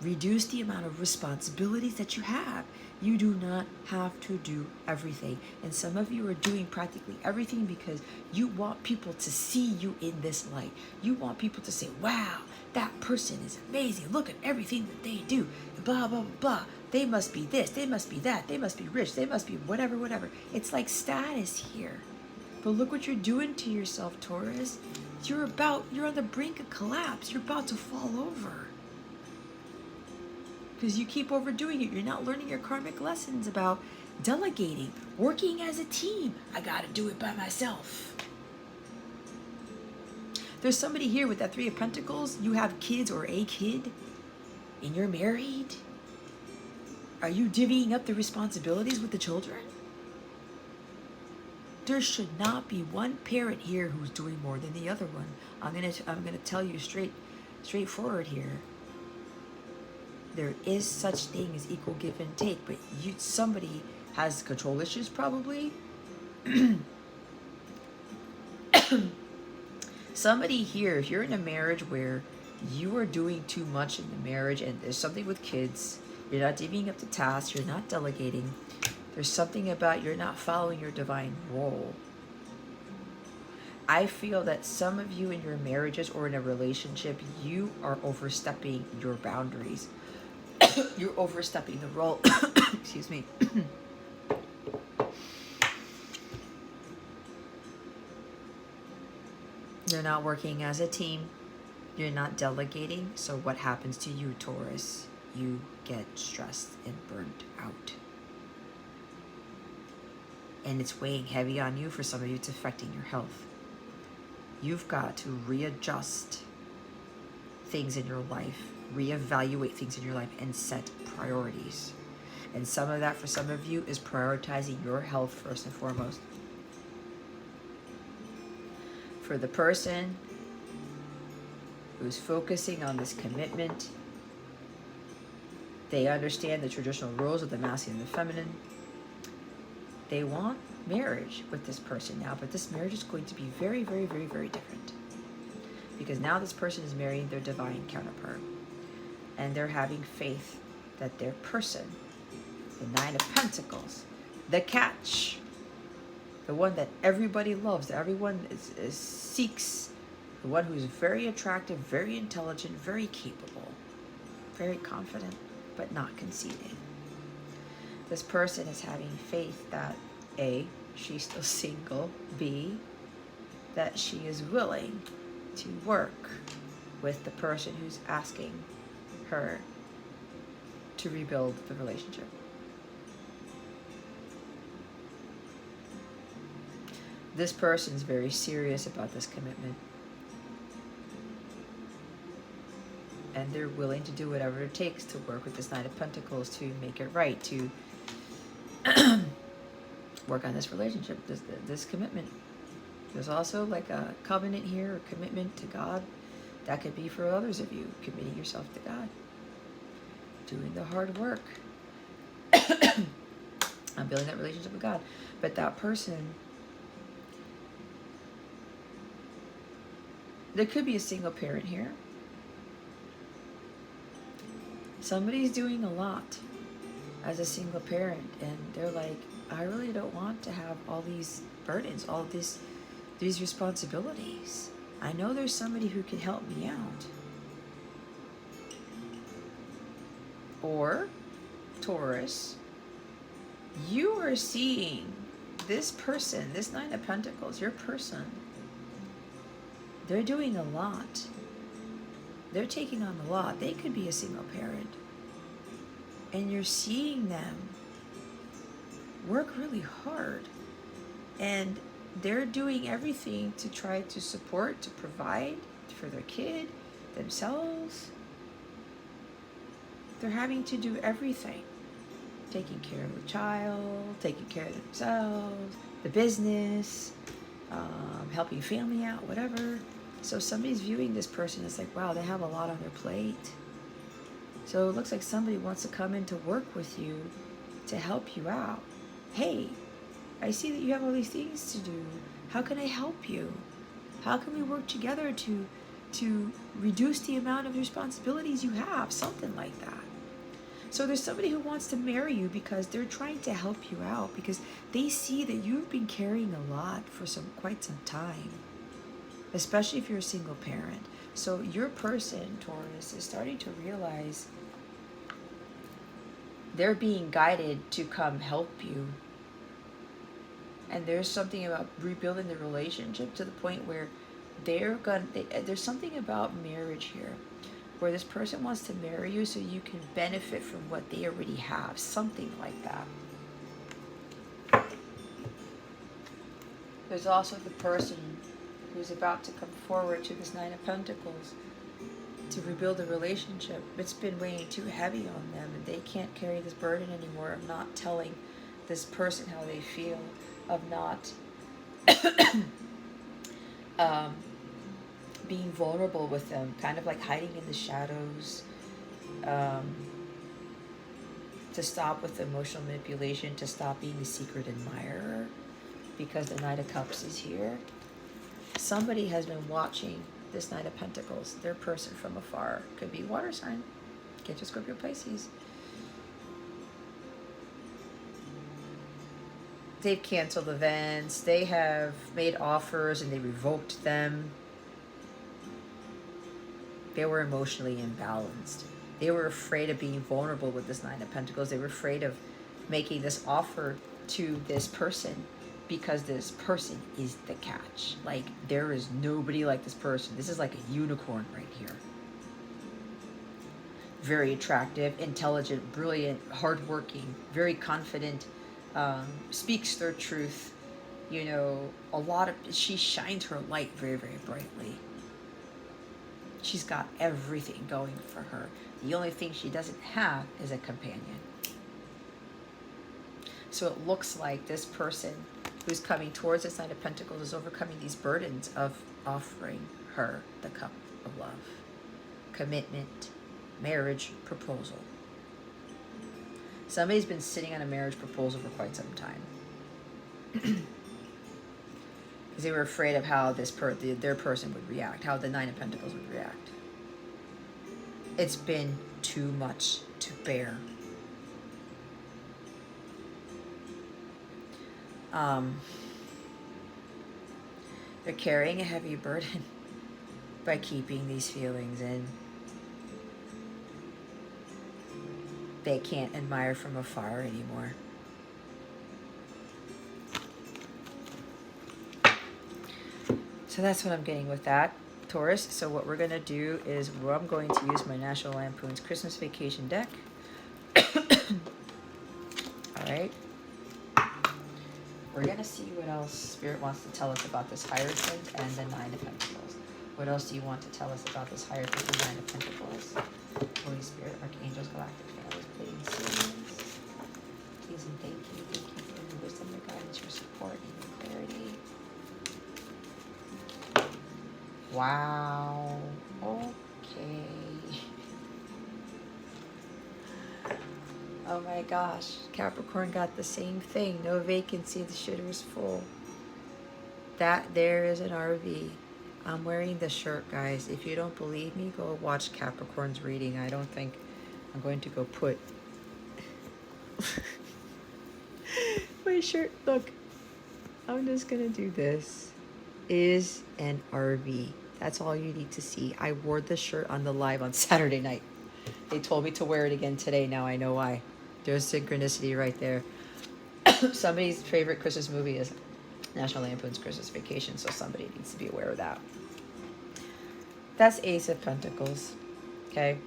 Reduce the amount of responsibilities that you have. You do not have to do everything. And some of you are doing practically everything because you want people to see you in this light. You want people to say, wow, that person is amazing. Look at everything that they do. Blah, blah, blah, blah. They must be this. They must be that. They must be rich. They must be whatever, whatever. It's like status here. But look what you're doing to yourself, Taurus. You're on the brink of collapse. You're about to fall over. Because you keep overdoing it. You're not learning your karmic lessons about delegating, working as a team. I gotta do it by myself. There's somebody here with that 3 of Pentacles. You have kids or a kid, and you're married. Are you divvying up the responsibilities with the children? There should not be one parent here who's doing more than the other one. I'm gonna tell you straightforward here. There is such thing as equal give and take, but somebody has control issues probably. Somebody here, if you're in a marriage where you are doing too much in the marriage and there's something with kids, you're not divvying up the tasks, you're not delegating, there's something about you're not following your divine role. I feel that some of you in your marriages or in a relationship, you are overstepping your boundaries. You're overstepping the role. Excuse me. You're not working as a team. You're not delegating. So what happens to you, Taurus? You get stressed and burnt out. And it's weighing heavy on you. For some of you, it's affecting your health. You've got to readjust things in your life, reevaluate things in your life, and set priorities. And some of that for some of you is prioritizing your health first and foremost. For the person who's focusing on this commitment, they understand the traditional roles of the masculine and the feminine. They want marriage with this person now, but this marriage is going to be very, very, very, very different. Because now this person is marrying their divine counterpart. And they're having faith that their person, the Nine of Pentacles, the catch, the one that everybody loves, that everyone seeks, the one who's very attractive, very intelligent, very capable, very confident, but not conceited. This person is having faith that A, she's still single, B, that she is willing to work with the person who's asking her to rebuild the relationship. This person's very serious about this commitment. And they're willing to do whatever it takes to work with this Nine of Pentacles to make it right, to work on this relationship, this commitment. There's also like a covenant here, a commitment to God. That could be for others of you, committing yourself to God, doing the hard work on building that relationship with God. But that person, there could be a single parent here. Somebody's doing a lot as a single parent, and they're like, I really don't want to have all these burdens, all these responsibilities. I know there's somebody who can help me out. Or, Taurus, you are seeing this person, this Nine of Pentacles, your person, they're doing a lot. They're taking on a lot. They could be a single parent. And you're seeing them work really hard. And they're doing everything to try to support, to provide for their kid, themselves. They're having to do everything. Taking care of the child, taking care of themselves, the business, helping family out, whatever. So somebody's viewing this person as like, wow, they have a lot on their plate. So it looks like somebody wants to come in to work with you to help you out. Hey, I see that you have all these things to do. How can I help you? How can we work together to reduce the amount of responsibilities you have? Something like that. So there's somebody who wants to marry you because they're trying to help you out, because they see that you've been carrying a lot for quite some time, especially if you're a single parent. So your person, Taurus, is starting to realize they're being guided to come help you. And there's something about rebuilding the relationship to the point where there's something about marriage here, where this person wants to marry you so you can benefit from what they already have. Something like that. There's also the person who's about to come forward to this Nine of Pentacles to rebuild a relationship. It's been weighing too heavy on them, and they can't carry this burden anymore of not telling this person how they feel, of not um, being vulnerable with them, kind of like hiding in the shadows, um, to stop with emotional manipulation, to stop being a secret admirer, because the Knight of Cups is here. Somebody has been watching this Knight of Pentacles, their person from afar. Could be water sign, Cancer, Scorpio, Pisces. They've canceled events, they have made offers and they revoked them. They were emotionally imbalanced. They were afraid of being vulnerable with this Nine of Pentacles. They were afraid of making this offer to this person because this person is the catch. Like, there is nobody like this person. This is like a unicorn right here. Very attractive, intelligent, brilliant, hardworking, very confident, speaks their truth. You know, she shines her light very, very brightly. She's got everything going for her. The only thing she doesn't have is a companion. So it looks like this person who's coming towards this Knight of Pentacles is overcoming these burdens of offering her the cup of love. Commitment, marriage proposal. Somebody's been sitting on a marriage proposal for quite some time. Because they were afraid of how their person would react, how the Nine of Pentacles would react. It's been too much to bear. They're carrying a heavy burden by keeping these feelings in. They can't admire from afar anymore. So that's what I'm getting with that, Taurus. So what we're going to do is I'm going to use my National Lampoon's Christmas Vacation deck. All right. We're going to see what else Spirit wants to tell us about this Hierophant and the Nine of Pentacles. What else do you want to tell us about this Hierophant and Nine of Pentacles? Holy Spirit, Archangels, Galactic Families, please. Please and thank you. Thank you for your wisdom, your guidance, your support, and your clarity. Wow. Okay. Oh my gosh. Capricorn got the same thing. No vacancy. The shitter's full. That there is an RV. I'm wearing the shirt, guys. If you don't believe me, go watch Capricorn's reading. I don't think I'm going to go put my shirt. Look, I'm just going to do this. Is an RV. That's all you need to see. I wore this shirt on the live on Saturday night. They told me to wear it again today. Now I know why. There's synchronicity right there. Somebody's favorite Christmas movie is National Lampoon's Christmas Vacation, so somebody needs to be aware of that. That's Ace of Pentacles. Okay?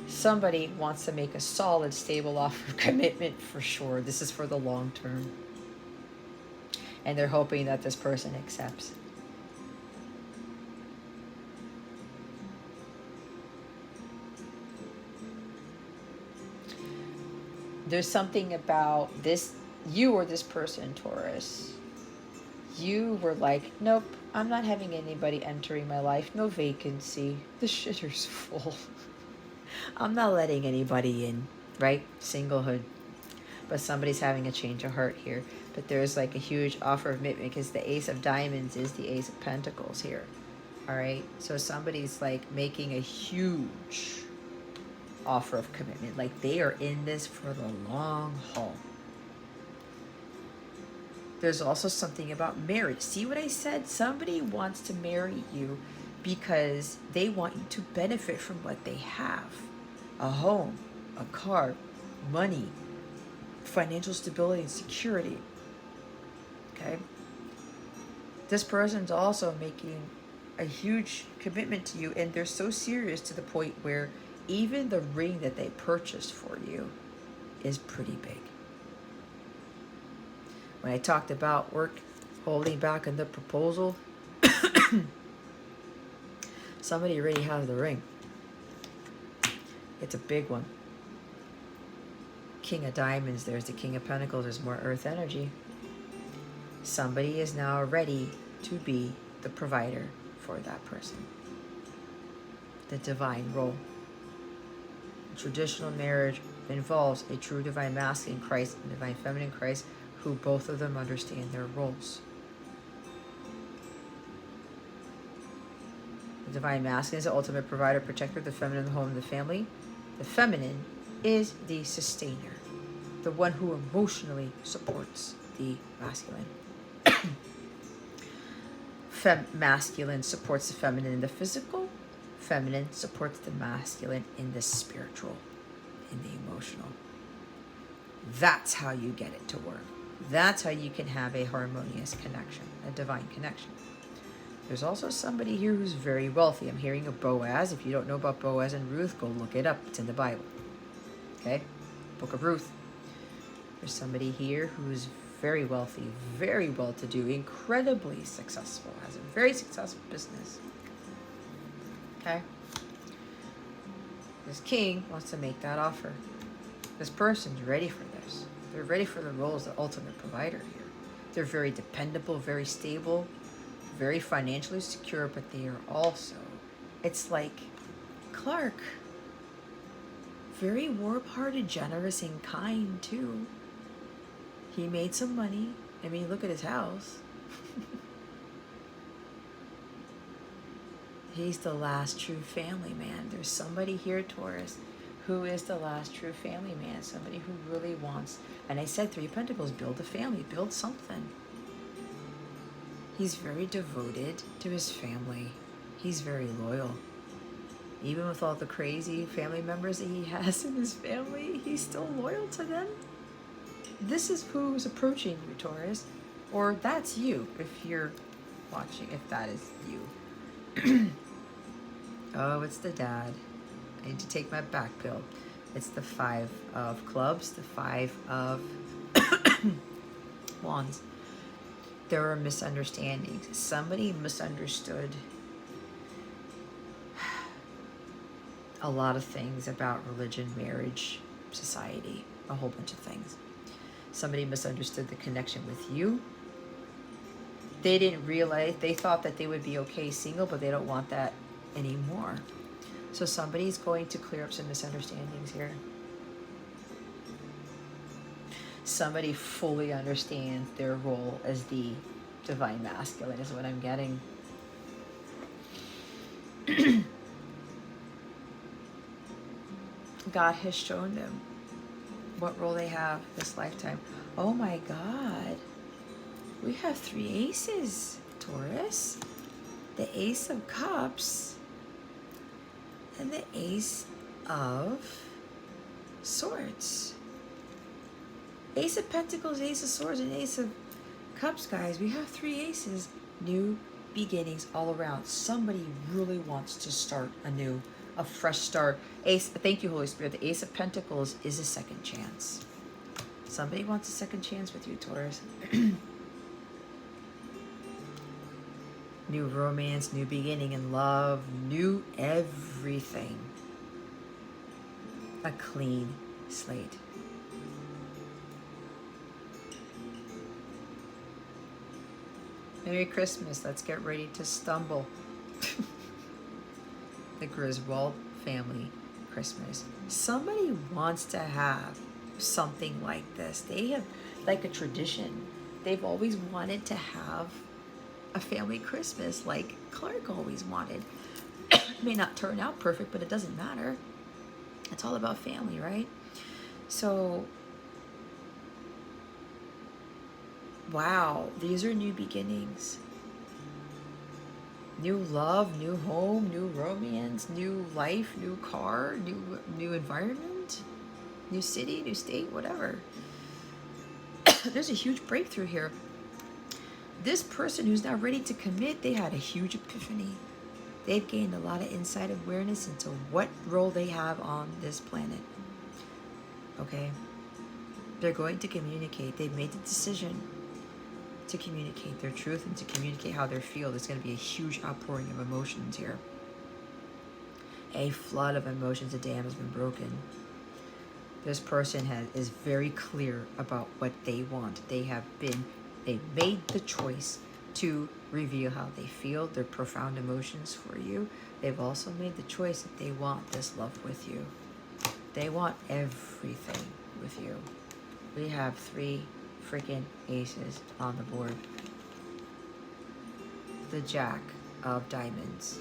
Somebody wants to make a solid, stable offer of commitment for sure. This is for the long term. And they're hoping that this person accepts. There's something about this, you or this person, Taurus. You were like, nope, I'm not having anybody entering my life. No vacancy. The shitter's full. I'm not letting anybody in, right? Singlehood. But somebody's having a change of heart here. But there's like a huge offer of commitment because the Ace of Diamonds is the Ace of Pentacles here. All right? So somebody's like making a huge offer of commitment. Like they are in this for the long haul. There's also something about marriage. See what I said? Somebody wants to marry you because they want you to benefit from what they have. A home, a car, money, financial stability and security. Okay? This person's also making a huge commitment to you, and they're so serious to the point where even the ring that they purchased for you is pretty big. When I talked about work holding back on the proposal, somebody already has the ring. It's a big one. King of Diamonds, there's the King of Pentacles, there's more earth energy. Somebody is now ready to be the provider for that person. The divine role. Traditional marriage involves a true divine masculine Christ and divine feminine Christ, who both of them understand their roles. The divine masculine is the ultimate provider, protector, the feminine, the home, and the family. The feminine is the sustainer, the one who emotionally supports the masculine. Masculine supports the feminine in the physical. Feminine supports the masculine in the spiritual, in the emotional. That's how you get it to work. That's how you can have a harmonious connection, a divine connection. There's also somebody here who's very wealthy. I'm hearing of Boaz. If you don't know about Boaz and Ruth, go look it up. It's in the Bible. Okay? Book of Ruth. There's somebody here who's very wealthy, very well-to-do, incredibly successful, has a very successful business. Okay? This king wants to make that offer. This person's ready for this. They're ready for the role as the ultimate provider here. They're very dependable, very stable, very financially secure, but they are also, it's like Clark, very warm-hearted, generous, and kind too. He made some money. I mean, look at his house. He's the last true family man. There's somebody here, Taurus, who is the last true family man. Somebody who really wants, and I said 3 of Pentacles, build a family, build something. He's very devoted to his family. He's very loyal. Even with all the crazy family members that he has in his family, he's still loyal to them. This is who's approaching you, Taurus. Or that's you, if you're watching, if that is you. Oh, it's the dad. I need to take my back pill. It's the 5 of clubs, the 5 of wands. There are misunderstandings. Somebody misunderstood a lot of things about religion, marriage, society, a whole bunch of things. Somebody misunderstood the connection with you. They didn't realize, they thought that they would be okay single, but they don't want that anymore. So somebody's going to clear up some misunderstandings here. Somebody fully understands their role as the divine masculine is what I'm getting. God has shown them what role they have this lifetime. Oh my God. We have 3 aces, Taurus. The Ace of Cups and the Ace of Swords. Ace of Pentacles, Ace of Swords, and Ace of Cups, guys. We have 3 aces. New beginnings all around. Somebody really wants to start anew, a fresh start. Ace, thank you, Holy Spirit. The Ace of Pentacles is a second chance. Somebody wants a second chance with you, Taurus. New romance, new beginning in love, new everything. A clean slate. Merry Christmas. Let's get ready to stumble. The Griswold family Christmas. Somebody wants to have something like this. They have like a tradition. They've always wanted to have a family Christmas like Clark always wanted. It may not turn out perfect, but it doesn't matter. It's all about family, right? So, wow, these are new beginnings. New love, new home, new romance, new life, new car, new environment, new city, new state, whatever. There's a huge breakthrough here. This person who's now ready to commit, they had a huge epiphany. They've gained a lot of insight awareness into what role they have on this planet. Okay? They're going to communicate. They've made the decision to communicate their truth and to communicate how they feel. There's going to be a huge outpouring of emotions here. A flood of emotions. The dam has been broken. This person is very clear about what they want. They have been They made the choice to reveal how they feel, their profound emotions for you. They've also made the choice that they want this love with you. They want everything with you. We have 3 freaking aces on the board. The Jack of Diamonds.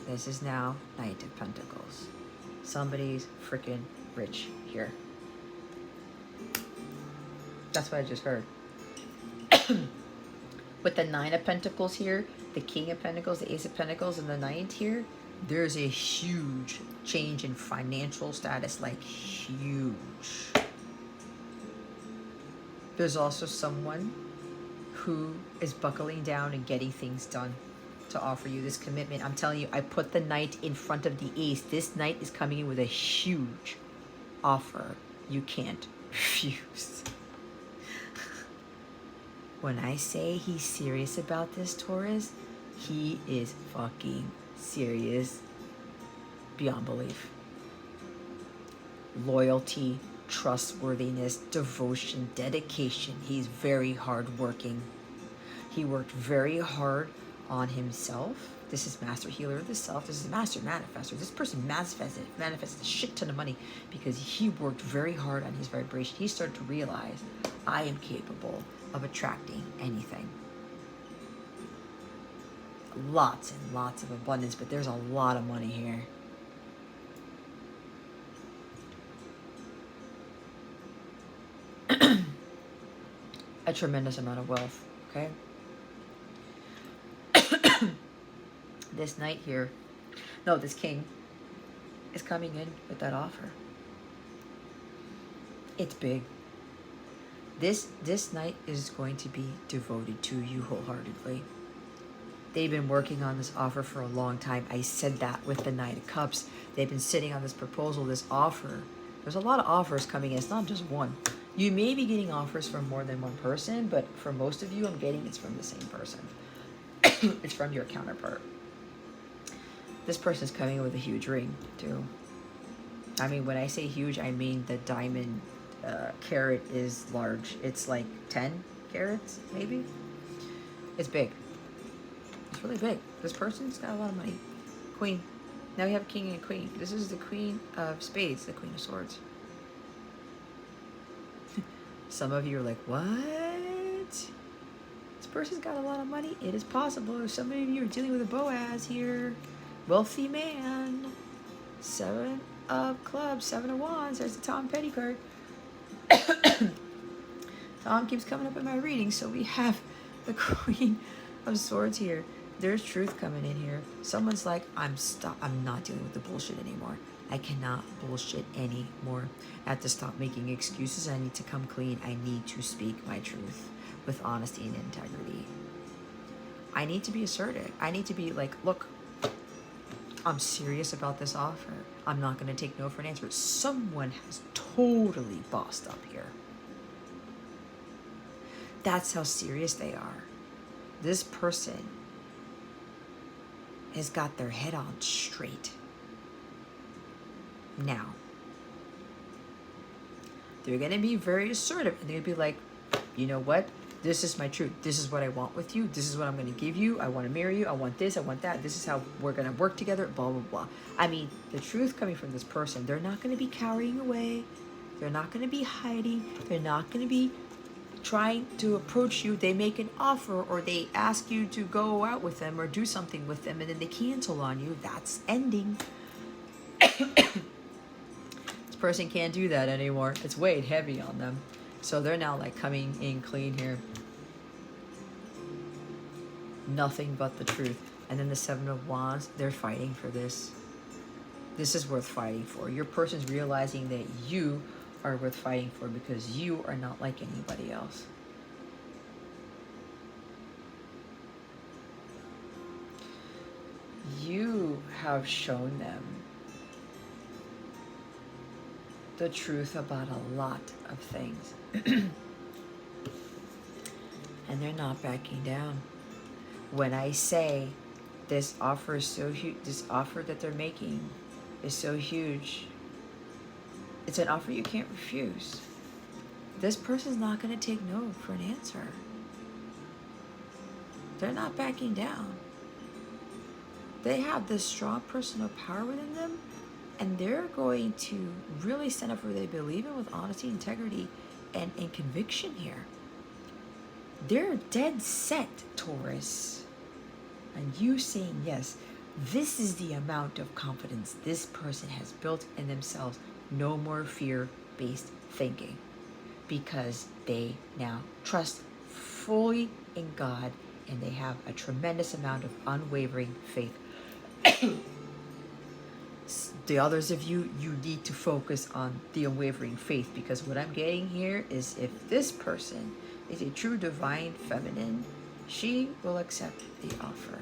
This is now Knight of Pentacles. Somebody's freaking rich here. That's what I just heard. With the 9 of Pentacles here, the King of Pentacles, the Ace of Pentacles, and the 9th here, there's a huge change in financial status, like huge. There's also someone who is buckling down and getting things done to offer you this commitment. I'm telling you, I put the Knight in front of the Ace. This Knight is coming in with a huge offer you can't refuse. When I say he's serious about this, Taurus, he is fucking serious beyond belief. Loyalty, trustworthiness, devotion, dedication. He's very hardworking. He worked very hard on himself. This is Master Healer of the Self. This is Master Manifestor. This person manifested a shit ton of money because he worked very hard on his vibration. He started to realize, I am capable of attracting anything. Lots and lots of abundance, but there's a lot of money here. A tremendous amount of wealth, okay? This Knight here, no, this King is coming in with that offer. It's big. This Knight is going to be devoted to you wholeheartedly. They've been working on this offer for a long time. I said that with the Knight of Cups. They've been sitting on this proposal, this offer. There's a lot of offers coming in. It's not just one. You may be getting offers from more than one person, but for most of you, I'm getting it's from the same person. It's from your counterpart. This person's coming in with a huge ring, too. I mean, when I say huge, I mean the diamond carat is large. It's like 10 carats, maybe. It's big. It's really big. This person's got a lot of money. Queen. Now we have a king and a queen. This is the Queen of Spades, the Queen of Swords. Some of you are like, what? This person's got a lot of money. It is possible. If some of you are dealing with a Boaz here, wealthy man. 7 of clubs, 7 of wands. There's the Tom Petty card. Tom keeps coming up in my reading, so we have the Queen of Swords here. There's truth coming in here. Someone's like, I'm not dealing with the bullshit anymore. I cannot bullshit anymore. I have to stop making excuses. I need to come clean. I need to speak my truth with honesty and integrity. I need to be assertive. I need to be like, look, I'm serious about this offer. I'm not going to take no for an answer. Someone has totally bossed up here. That's how serious they are. This person has got their head on straight. Now, they're going to be very assertive, and they're going to be like, you know what? This is my truth. This is what I want with you. This is what I'm going to give you. I want to marry you. I want this. I want that. This is how we're going to work together, blah, blah, blah. I mean, the truth coming from this person, they're not going to be cowering away. They're not going to be hiding. They're not going to be trying to approach you. They make an offer, or they ask you to go out with them or do something with them, and then they cancel on you. That's ending. This person can't do that anymore. It's weighed heavy on them. So they're now like coming in clean here. Nothing but the truth. And then the 7 of Wands, they're fighting for this. This is worth fighting for. Your person's realizing that you are worth fighting for because you are not like anybody else. You have shown them the truth about a lot of things. And they're not backing down. When I say this offer is so huge, this offer that they're making is so huge, it's an offer you can't refuse. This person's not going to take no for an answer. They're not backing down. They have this strong personal power within them, and they're going to really stand up for what they believe in with honesty, integrity, and conviction here. They're dead set, Taurus. And you saying yes. This is the amount of confidence this person has built in themselves. No more fear-based thinking. Because they now trust fully in God, and they have a tremendous amount of unwavering faith. The others of you, you need to focus on the unwavering faith, because what I'm getting here is if this person is a true divine feminine, she will accept the offer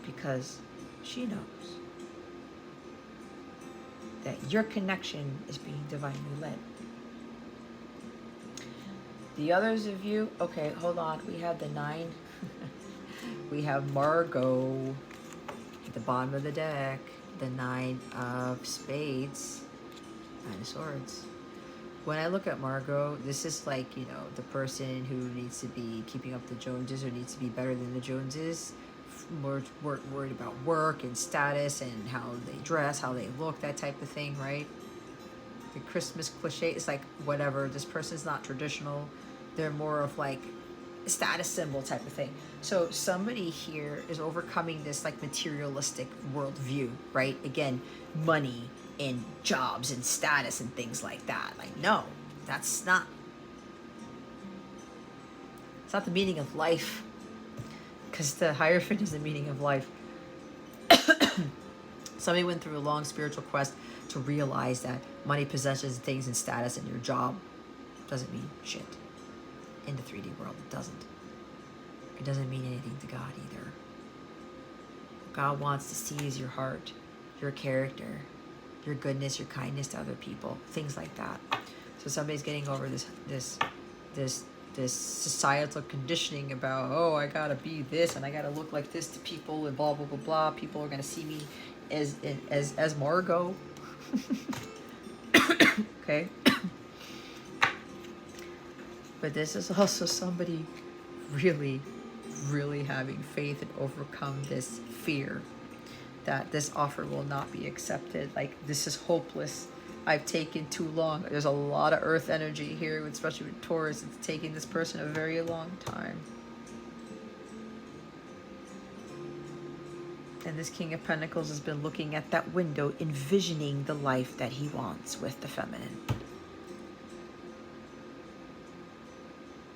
because she knows that your connection is being divinely led. The others of you, okay, hold on. We have the 9. We have Margot at the bottom of the deck. The 9 of Spades, 9 of Swords. When I look at Margot, this is like, you know, the person who needs to be keeping up the Joneses or needs to be better than the Joneses. More worried about work and status and how they dress, how they look, that type of thing, right? The Christmas cliche, it's like, whatever, this person's not traditional. They're more of like a status symbol type of thing. So somebody here is overcoming this like materialistic worldview, right? Again, money and jobs and status and things like that. Like, no, that's not, it's not the meaning of life, because the Hierophant is the meaning of life. Somebody went through a long spiritual quest to realize that money, possessions, things, and status in your job doesn't mean shit. In the 3D world, it doesn't. It doesn't mean anything to God either. What God wants to see is your heart, your character, your goodness, your kindness to other people, things like that. So somebody's getting over this societal conditioning about, oh, I gotta be this and I gotta look like this to people and blah blah blah blah. People are gonna see me as Margot. Okay. But this is also somebody really, really having faith and overcome this fear that this offer will not be accepted. Like, this is hopeless. I've taken too long. There's a lot of earth energy here, especially with Taurus. It's taking this person a very long time. And this King of Pentacles has been looking at that window, envisioning the life that he wants with the feminine.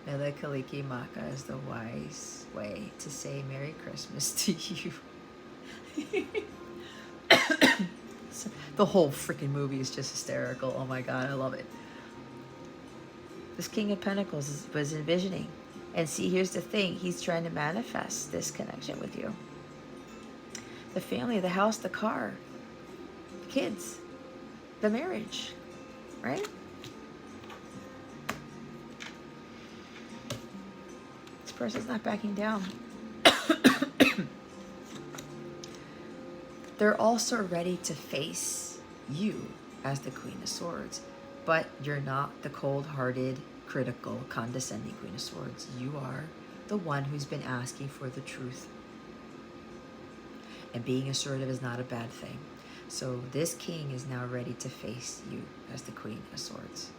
Mele Kaliki Maka is the wise way to say Merry Christmas to you. The whole freaking movie is just hysterical. Oh my God, I love it. This King of Pentacles was envisioning. And see, here's the thing. He's trying to manifest this connection with you. The family, the house, the car, the kids, the marriage, right? This person's not backing down. They're also ready to face you as the Queen of Swords, but you're not the cold-hearted, critical, condescending Queen of Swords. You are the one who's been asking for the truth. And being assertive is not a bad thing. So this king is now ready to face you as the Queen of Swords.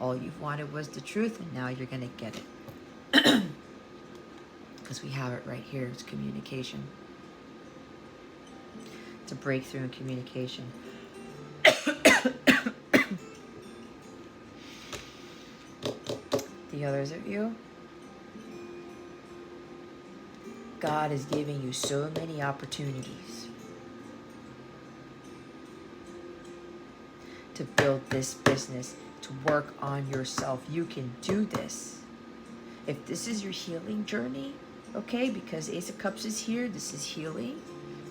All you've wanted was the truth, and now you're going to get it. Because we have it right here. It's communication. It's a breakthrough in communication. The others of you, God is giving you so many opportunities to build this business, to work on yourself. You can do this. If this is your healing journey, okay, because Ace of Cups is here, this is healing.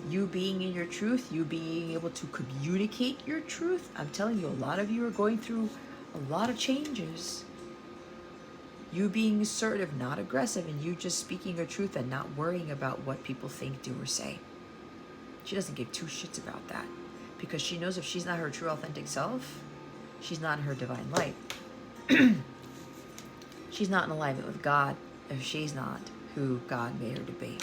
You being in your truth, you being able to communicate your truth. I'm telling you, a lot of you are going through a lot of changes. You being assertive, not aggressive, and you just speaking your truth and not worrying about what people think, do, or say. She doesn't give two shits about that, because she knows if she's not her true, authentic self, she's not in her divine light. She's not in alignment with God if she's not who God made her to be.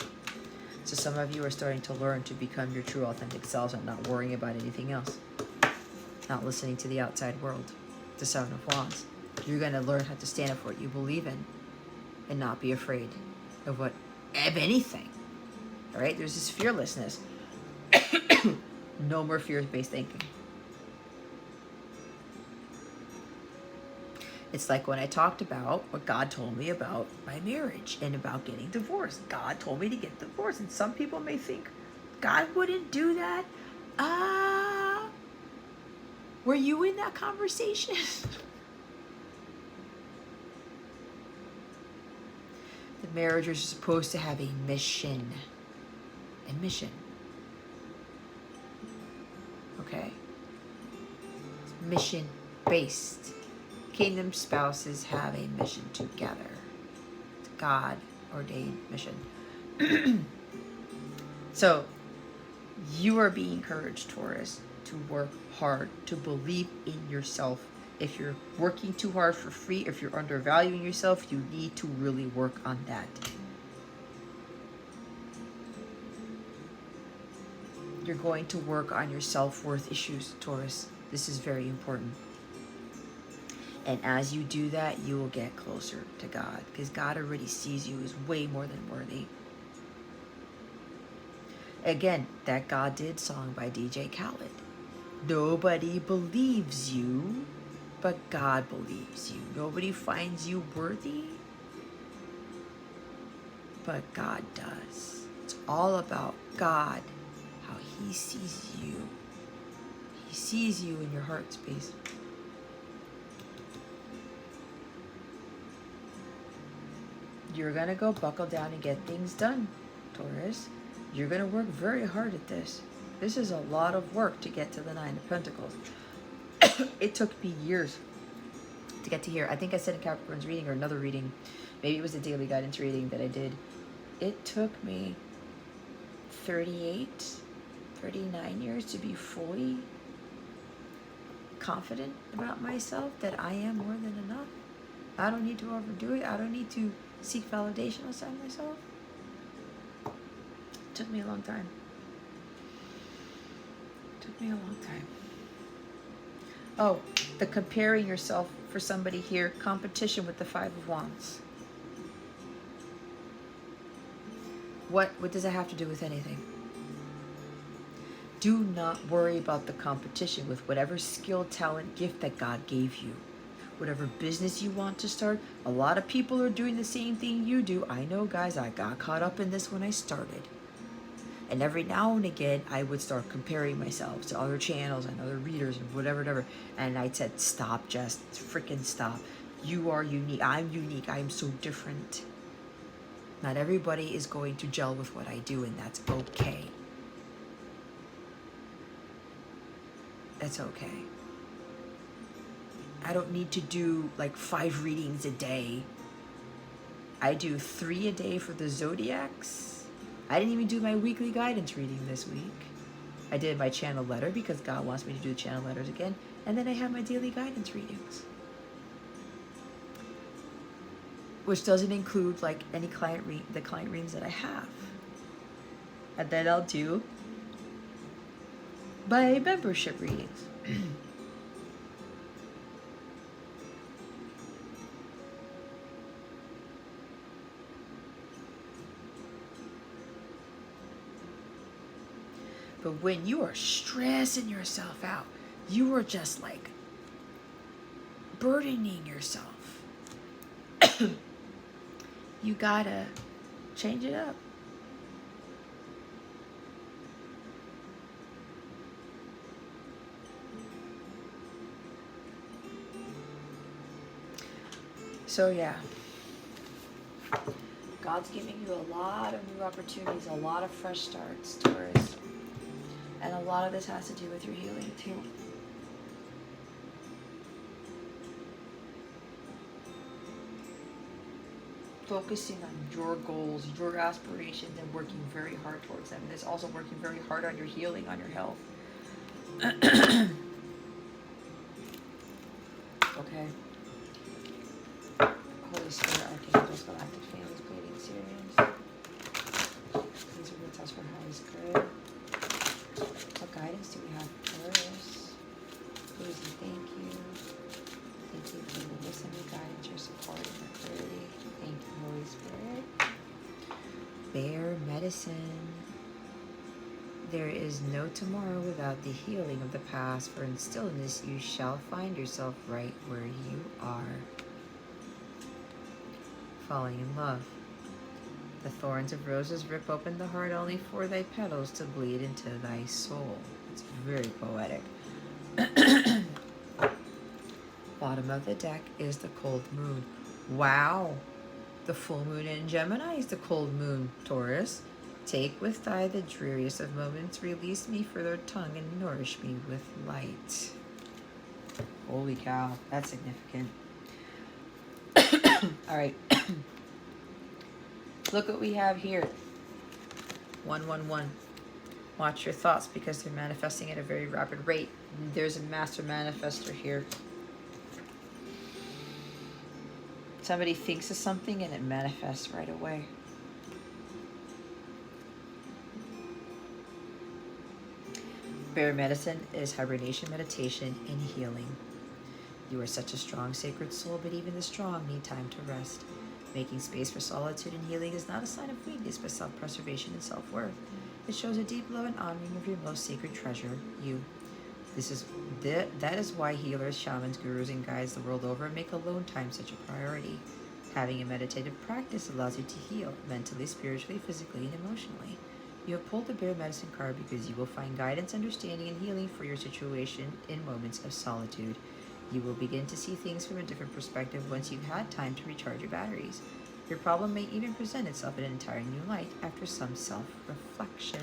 So some of you are starting to learn to become your true authentic selves and not worrying about anything else. Not listening to the outside world. The Seven of Wands. You're going to learn how to stand up for what you believe in and not be afraid of anything. All right? There's this fearlessness. No more fear-based thinking. It's like when I talked about what God told me about my marriage and about getting divorced. God told me to get divorced. And some people may think, God wouldn't do that. Were you in that conversation? The marriage is supposed to have a mission. A mission. Okay? It's mission-based. Kingdom spouses have a mission together. It's a God-ordained mission. So, you are being encouraged, Taurus, to work hard, to believe in yourself. If you're working too hard for free, if you're undervaluing yourself, you need to really work on that. You're going to work on your self-worth issues, Taurus. This is very important. And as you do that, you will get closer to God, because God already sees you as way more than worthy. Again, that God Did song by DJ Khaled. Nobody believes you, but God believes you. Nobody finds you worthy, but God does. It's all about God, how He sees you. He sees you in your heart space. You're going to go buckle down and get things done, Taurus. You're going to work very hard at this. This is a lot of work to get to the Nine of Pentacles. It took me years to get to here. I think I said in Capricorn's reading or another reading, maybe it was a daily guidance reading that I did. It took me 38, 39 years to be fully confident about myself that I am more than enough. I don't need to overdo it. I don't need to seek validation outside myself. It took me a long time. It took me a long time. Oh, the comparing yourself for somebody here, competition with the Five of Wands. What does it have to do with anything? Do not worry about the competition with whatever skill, talent, gift that God gave you. Whatever business you want to start. A lot of people are doing the same thing you do. I know, guys, I got caught up in this when I started. And every now and again, I would start comparing myself to other channels and other readers and whatever. And I said, stop, just freaking stop. You are unique. I'm unique. I am so different. Not everybody is going to gel with what I do, and that's okay. That's okay. I don't need to do like 5 readings a day. I do 3 a day for the zodiacs. I didn't even do my weekly guidance reading this week. I did my channel letter because God wants me to do the channel letters again. And then I have my daily guidance readings, which doesn't include like any client readings that I have. And then I'll do my membership readings. But when you are stressing yourself out, you are just like burdening yourself. You gotta change it up. So yeah, God's giving you a lot of new opportunities, a lot of fresh starts, Taurus. And a lot of this has to do with your healing too. Focusing on your goals, your aspirations, and working very hard towards them. And there's also working very hard on your healing, on your health. Okay. Holy Spirit, Archangels, Galactic Families, Pleiadian Sirians. These are the medicine. There is no tomorrow without the healing of the past, for in stillness you shall find yourself right where you are. Falling in love. The thorns of roses rip open the heart only for thy petals to bleed into thy soul. It's very poetic. Bottom of the deck is the cold moon. Wow. The full moon in Gemini is the cold moon, Taurus. Take with thy the dreariest of moments, release me for their tongue, and nourish me with light. Holy cow, that's significant. All right. Look what we have here. 111. Watch your thoughts because they're manifesting at a very rapid rate. There's a master manifester here. Somebody thinks of something and it manifests right away. Bear medicine is hibernation, meditation, and healing. You are such a strong, sacred soul, but even the strong need time to rest. Making space for solitude and healing is not a sign of weakness, but self-preservation and self-worth. It shows a deep love and honoring of your most sacred treasure, you. That is why healers, shamans, gurus, and guides the world over make alone time such a priority. Having a meditative practice allows you to heal mentally, spiritually, physically, and emotionally. You have pulled the Bear Medicine card because you will find guidance, understanding, and healing for your situation in moments of solitude. You will begin to see things from a different perspective once you've had time to recharge your batteries. Your problem may even present itself in an entirely new light after some self-reflection.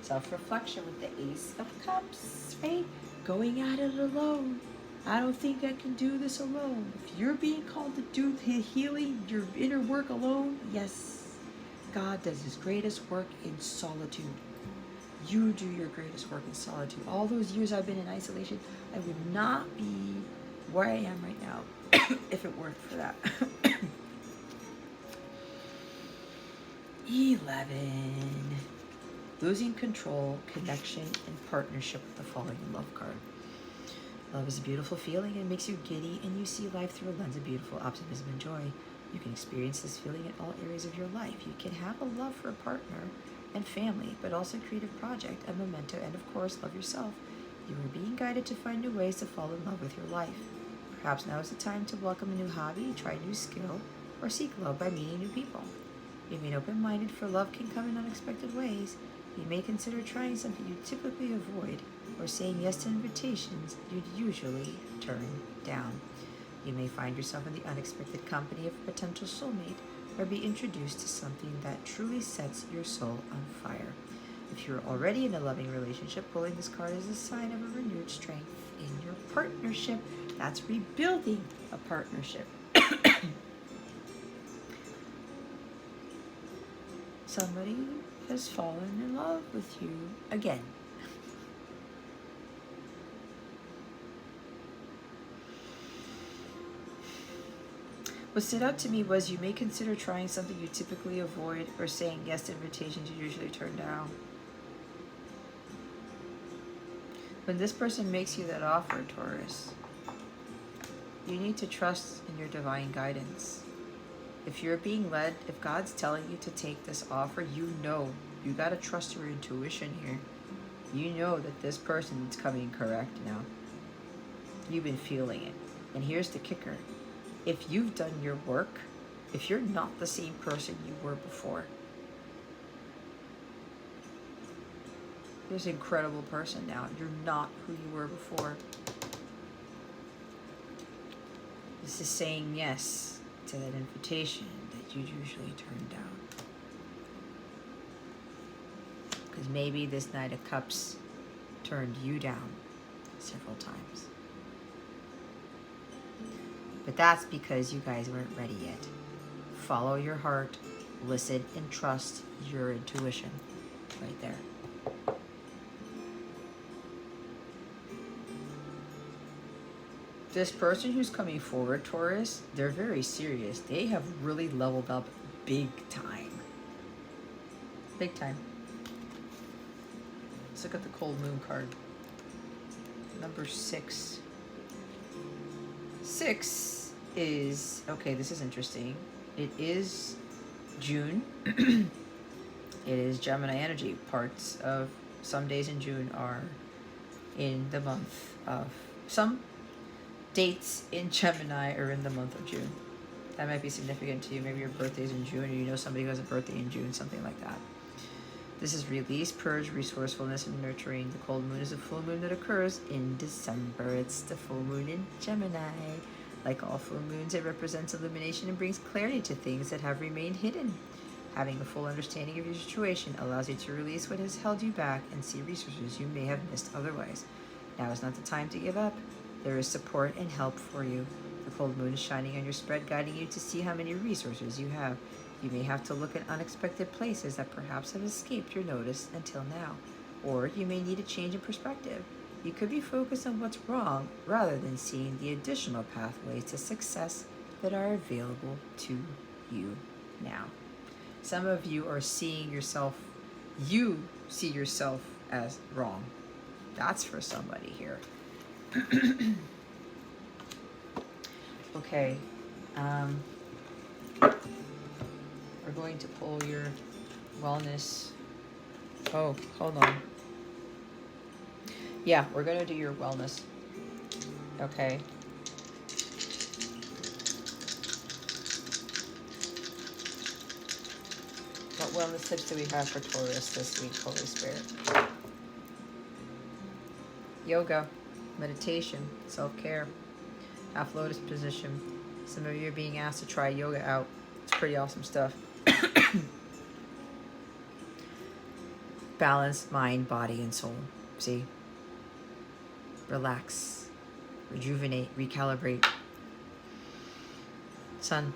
Self-reflection with the Ace of Cups, right? Going at it alone. I don't think I can do this alone. If you're being called to do the healing, your inner work alone, yes. God does his greatest work in solitude. You do your greatest work in solitude. All those years I've been in isolation, I would not be where I am right now if it weren't for that. 11. Losing control, connection, and partnership with the falling in love card. Love is a beautiful feeling and makes you giddy, and you see life through a lens of beautiful optimism and joy. You can experience this feeling in all areas of your life. You can have a love for a partner and family, but also a creative project, a memento, and of course, love yourself. You are being guided to find new ways to fall in love with your life. Perhaps now is the time to welcome a new hobby, try a new skill, or seek love by meeting new people. Remain open-minded, for love can come in unexpected ways. You may consider trying something you typically avoid, or saying yes to invitations you'd usually turn down. You may find yourself in the unexpected company of a potential soulmate, or be introduced to something that truly sets your soul on fire. If you're already in a loving relationship, pulling this card is a sign of a renewed strength in your partnership. That's rebuilding a partnership. Somebody has fallen in love with you again. What stood out to me was you may consider trying something you typically avoid, or saying yes to invitations you usually turn down. When this person makes you that offer, Taurus, you need to trust in your divine guidance. If you're being led, if God's telling you to take this offer, you got to trust your intuition here. You know that this person is coming correct now. You've been feeling it. And here's the kicker. If you've done your work, if you're not the same person you were before, you're this incredible person now. You're not who you were before. This is saying yes to that invitation that you usually turn down. Because maybe this Knight of Cups turned you down several times. But that's because you guys weren't ready yet. Follow your heart, listen, and trust your intuition. Right there. This person who's coming forward, Taurus, they're very serious. They have really leveled up big time. Big time. Let's look at the cold moon card. Number 6. 6 is, okay, this is interesting. It is June It is Gemini energy. Parts of some days in June are in the month of, some dates in Gemini are in the month of June. That might be significant to you. Maybe your birthday's in June, or you know somebody who has a birthday in June, something like that. This is release, purge, resourcefulness, and nurturing. The cold moon is a full moon that occurs in December. It's the full moon in Gemini. Like all full moons, it represents illumination and brings clarity to things that have remained hidden. Having a full understanding of your situation allows you to release what has held you back and see resources you may have missed otherwise. Now is not the time to give up. There is support and help for you. The full moon is shining on your spread, guiding you to see how many resources you have. You may have to look at unexpected places that perhaps have escaped your notice until now, or you may need a change in perspective. You could be focused on what's wrong rather than seeing the additional pathways to success that are available to you now. Some of you are seeing yourself, you see yourself as wrong. That's for somebody here. Okay. We're going to pull your wellness. Oh, hold on. Yeah, we're going to do your wellness. Okay. What wellness tips do we have for Taurus this week, Holy Spirit? Yoga, meditation, self-care, half lotus position. Some of you are being asked to try yoga out. It's pretty awesome stuff. Balance mind, body, and soul. See? Relax, rejuvenate, recalibrate. Sun.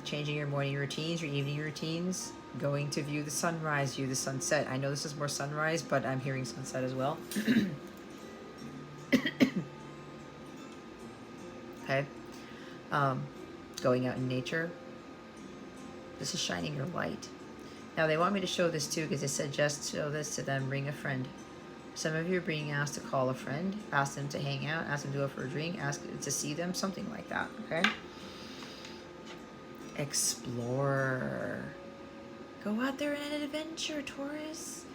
Changing your morning routines, your evening routines. Going to view the sunrise, view the sunset. I know this is more sunrise, but I'm hearing sunset as well. Okay. Going out in nature. This is shining your light. Now they want me to show this too because they said just show this to them, bring a friend. Some of you are being asked to call a friend, ask them to hang out, ask them to go for a drink, ask to see them, something like that, okay? Explore. Go out there on an adventure, Taurus.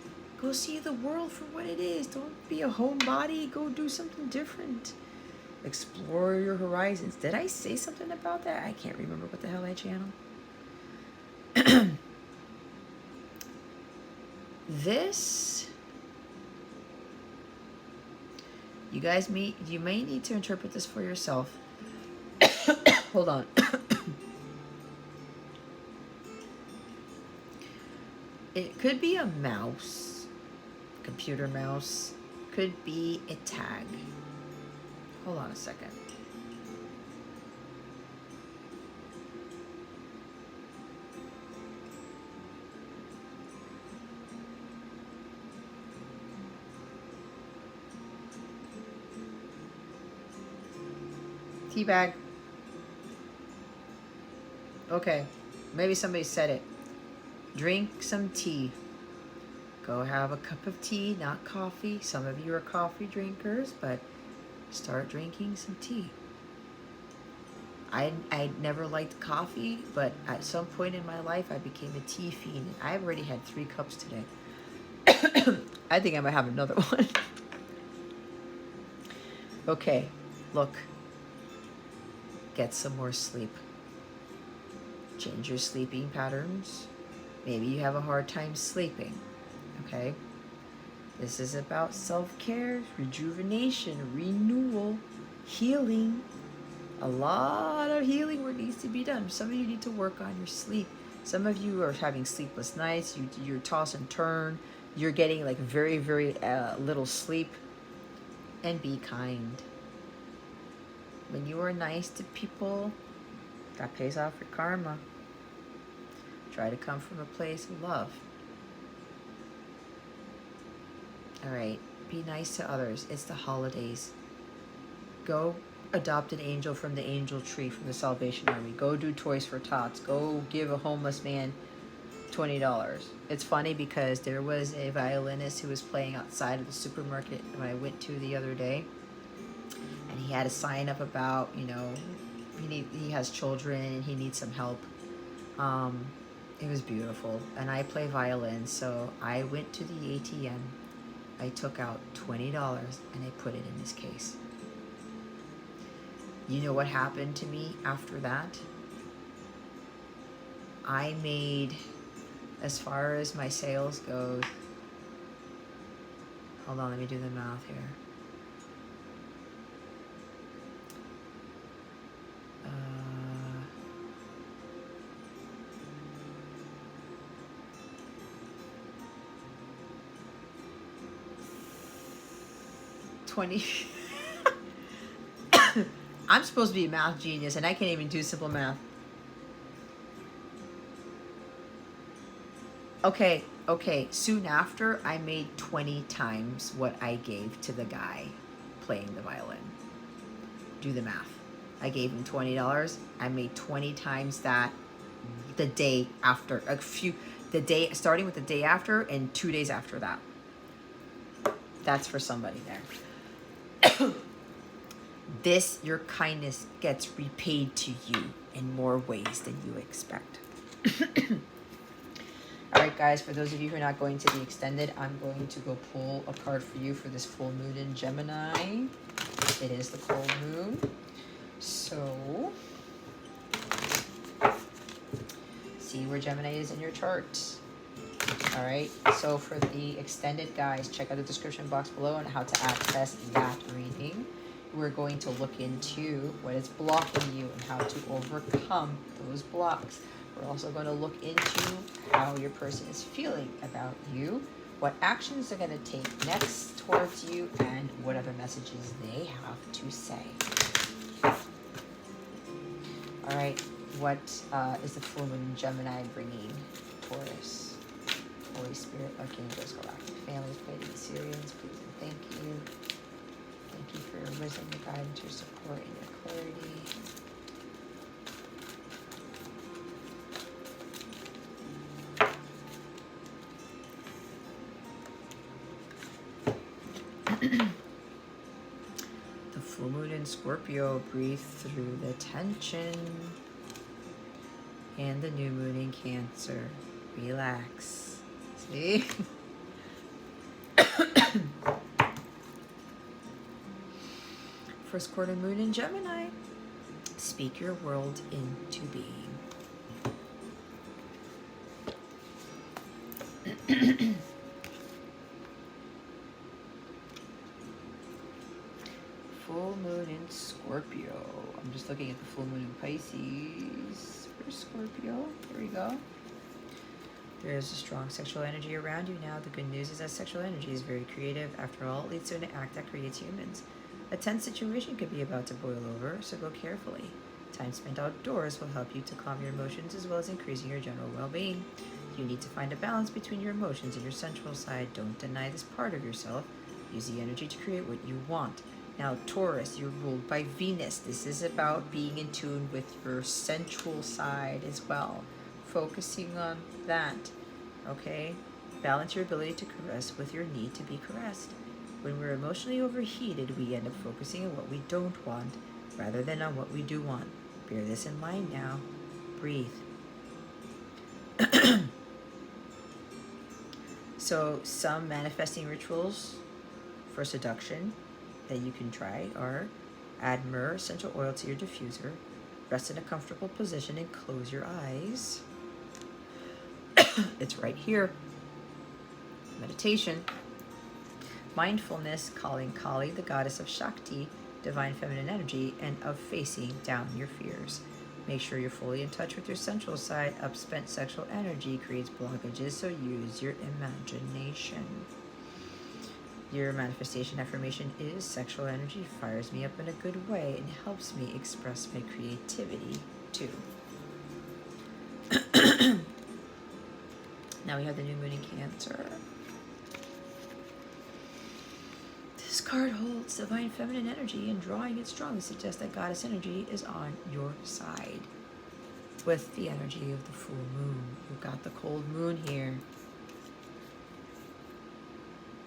Go see the world for what it is. Don't be a homebody. Go do something different. Explore your horizons. Did I say something about that? I can't remember what the hell I channeled. This, you guys you may need to interpret this for yourself. Hold on. It could be a mouse, computer mouse, could be a tag. Hold on a second. Tea bag. Okay, maybe somebody said it. Drink some tea. Go have a cup of tea, not coffee. Some of you are coffee drinkers, but start drinking some tea. I never liked coffee, but at some point in my life, I became a tea fiend. I already had 3 cups today. I think I might have another one. Okay, look. Get some more sleep. Change your sleeping patterns. Maybe you have a hard time sleeping, okay? This is about self-care, rejuvenation, renewal, healing. A lot of healing work needs to be done. Some of you need to work on your sleep. Some of you are having sleepless nights. You're toss and turn. You're getting like very, very little sleep. And be kind. When you are nice to people, that pays off your karma. Try to come from a place of love. All right, be nice to others. It's the holidays. Go adopt an angel from the angel tree from the Salvation Army. Go do Toys for Tots. Go give a homeless man $20. It's funny because there was a violinist who was playing outside of the supermarket when I went to the other day. And he had a sign up about, you know, he has children and he needs some help. It was beautiful. And I play violin, so I went to the ATM. I took out $20 and I put it in this case. You know what happened to me after that? I made, as far as my sales goes, hold on, let me do the math here. Uh, 20. I'm supposed to be a math genius and I can't even do simple math. Okay, soon after, I made 20 times what I gave to the guy playing the violin. Do the math. I gave him $20. I made 20 times that the day after. Starting with the day after and 2 days after that. That's for somebody there. This, your kindness gets repaid to you in more ways than you expect. All right, guys, for those of you who are not going to the extended, I'm going to go pull a card for you for this full moon in Gemini. It is the full moon. So, see where Gemini is in your chart. All right, so for the extended, guys, check out the description box below on how to access that reading. We're going to look into what is blocking you and how to overcome those blocks. We're also going to look into how your person is feeling about you, what actions they're going to take next towards you, and what other messages they have to say. All right, what is the full moon in Gemini bringing Taurus? Holy Spirit, Archangels, Galactic Families, Pleiades, Syrians, please and thank you. Thank you for your wisdom, your guidance, your support, and your clarity. The full moon in Scorpio, breathe through the tension. And the new moon in Cancer, relax. See? First quarter moon in Gemini, speak your world into being. Full moon in Scorpio. I'm just looking at the full moon in Pisces. Where's Scorpio? There we go. There's a strong sexual energy around you now. The good news is that sexual energy is very creative. After all, it leads to an act that creates humans. A tense situation could be about to boil over, so go carefully. Time spent outdoors will help you to calm your emotions as well as increasing your general well-being. You need to find a balance between your emotions and your sensual side. Don't deny this part of yourself. Use the energy to create what you want. Now, Taurus, you're ruled by Venus. This is about being in tune with your sensual side as well. Focusing on that, okay? Balance your ability to caress with your need to be caressed. When we're emotionally overheated, we end up focusing on what we don't want rather than on what we do want. Bear this in mind now. Breathe. So some manifesting rituals for seduction that you can try are add myrrh essential oil to your diffuser, rest in a comfortable position and close your eyes. It's right here. Meditation. Mindfulness, calling Kali, the goddess of Shakti, divine feminine energy, and of facing down your fears. Make sure you're fully in touch with your sensual side. Upspent sexual energy creates blockages, so use your imagination. Your manifestation affirmation is sexual energy fires me up in a good way and helps me express my creativity too. Now we have the new moon in Cancer. This card holds divine feminine energy, and drawing it strongly suggests that goddess energy is on your side. With the energy of the full moon, you've got the cold moon here.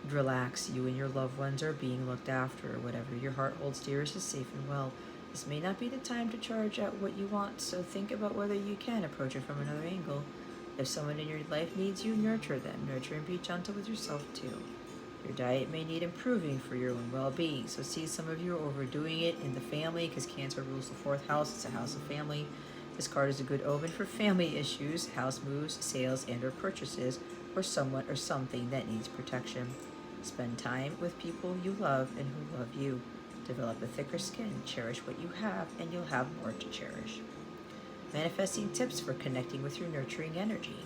Relax, you and your loved ones are being looked after. Whatever your heart holds dearest is safe and well. This may not be the time to charge out what you want, so think about whether you can approach it from another angle. If someone in your life needs you, nurture them. Nurture and be gentle with yourself too. Your diet may need improving for your own well-being. So see, some of you are overdoing it in the family because Cancer rules the 4th house. It's a house of family. This card is a good omen for family issues, house moves, sales, and or purchases, or someone or something that needs protection. Spend time with people you love and who love you. Develop a thicker skin. Cherish what you have, and you'll have more to cherish. Manifesting tips for connecting with your nurturing energy.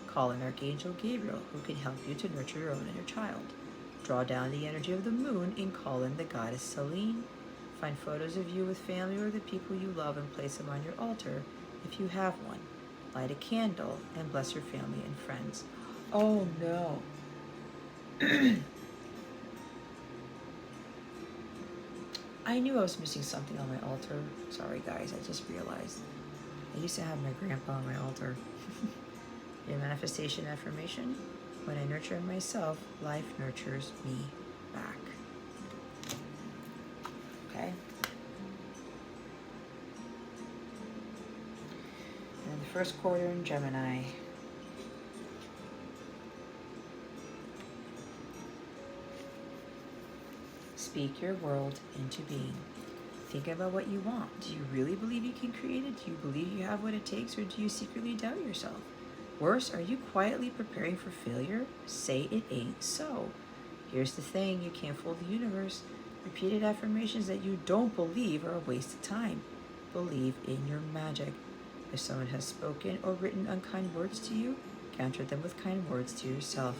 Call in Archangel Gabriel, who can help you to nurture your own inner child. Draw down the energy of the moon and call in the goddess Selene. Find photos of you with family or the people you love and place them on your altar if you have one. Light a candle and bless your family and friends. Oh no. I knew I was missing something on my altar. Sorry guys, I just realized. I used to have my grandpa on my altar. Your manifestation affirmation. When I nurture myself, life nurtures me back. Okay? And the first quarter in Gemini. Speak your world into being. Think about what you want. Do you really believe you can create it? Do you believe you have what it takes, or do you secretly doubt yourself? Worse, are you quietly preparing for failure? Say it ain't so. Here's the thing, you can't fool the universe. Repeated affirmations that you don't believe are a waste of time. Believe in your magic. If someone has spoken or written unkind words to you, counter them with kind words to yourself.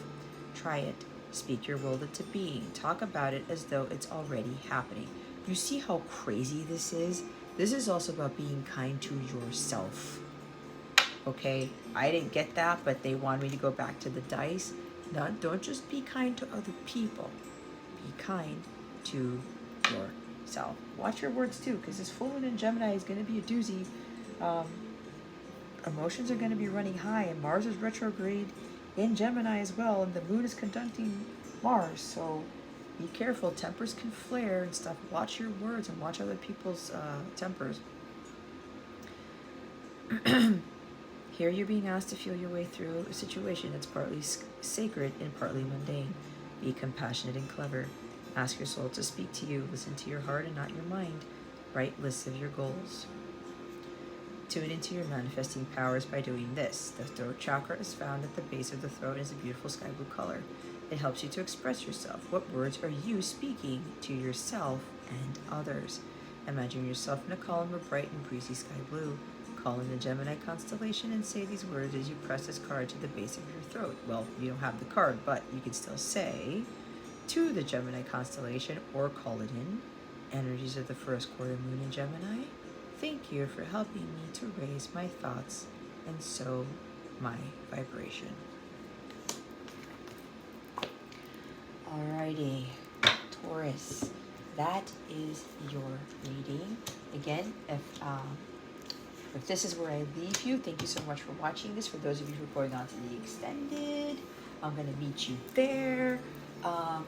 Try it. Speak your world into being. Talk about it as though it's already happening. You see how crazy this is? This is also about being kind to yourself. Okay, I didn't get that, but they want me to go back to the dice. No, don't just be kind to other people. Be kind to yourself. Watch your words too, because this full moon in Gemini is going to be a doozy. Emotions are going to be running high, and Mars is retrograde in Gemini as well, and the moon is conjuncting Mars, so be careful. Tempers can flare and stuff. Watch your words and watch other people's tempers. Here you're being asked to feel your way through a situation that's partly sacred and partly mundane. Be compassionate and clever. Ask your soul to speak to you. Listen to your heart and not your mind. Write lists of your goals. Tune into your manifesting powers by doing this. The throat chakra is found at the base of the throat and is a beautiful sky blue color. It helps you to express yourself. What words are you speaking to yourself and others? Imagine yourself in a column of bright and breezy sky blue. Call in the Gemini constellation and say these words as you press this card to the base of your throat. Well, you don't have the card, but you can still say to the Gemini constellation or call it in. Energies of the first quarter moon in Gemini. Thank you for helping me to raise my thoughts and so my vibration. Alrighty, Taurus, that is your reading. Again, if this is where I leave you, thank you so much for watching this. For those of you who are going on to the extended, I'm going to meet you there.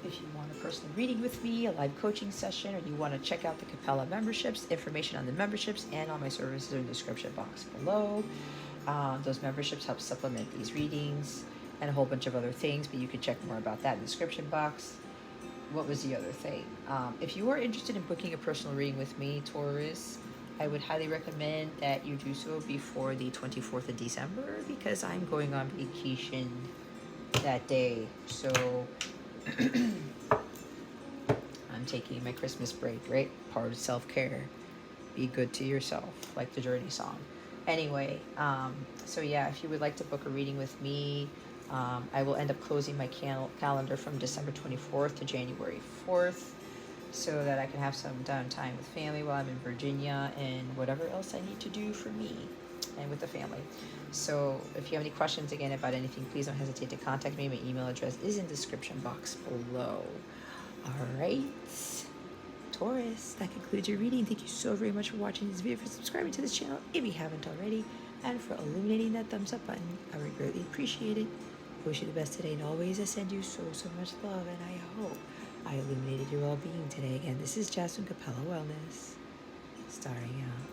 If you want a personal reading with me, a live coaching session, or you want to check out the Capella memberships, information on the memberships and on my services are in the description box below. Those memberships help supplement these readings and a whole bunch of other things, but you can check more about that in the description box. What was the other thing? If you are interested in booking a personal reading with me, Taurus, I would highly recommend that you do so before the 24th of December because I'm going on vacation that day. So I'm taking my Christmas break, right? Part of self-care. Be good to yourself, like the Journey song. Anyway, so yeah, if you would like to book a reading with me, I will end up closing my calendar from December 24th to January 4th so that I can have some downtime with family while I'm in Virginia and whatever else I need to do for me and with the family. So if you have any questions again about anything, please don't hesitate to contact me. My email address is in the description box below. All right, Taurus, that concludes your reading. Thank you so very much for watching this video, for subscribing to this channel if you haven't already, and for illuminating that thumbs up button. I would greatly appreciate it. I wish you the best today, and always I send you so much love, and I hope I illuminated your well-being today. Again, this is Jasmine Capella Wellness, starring out.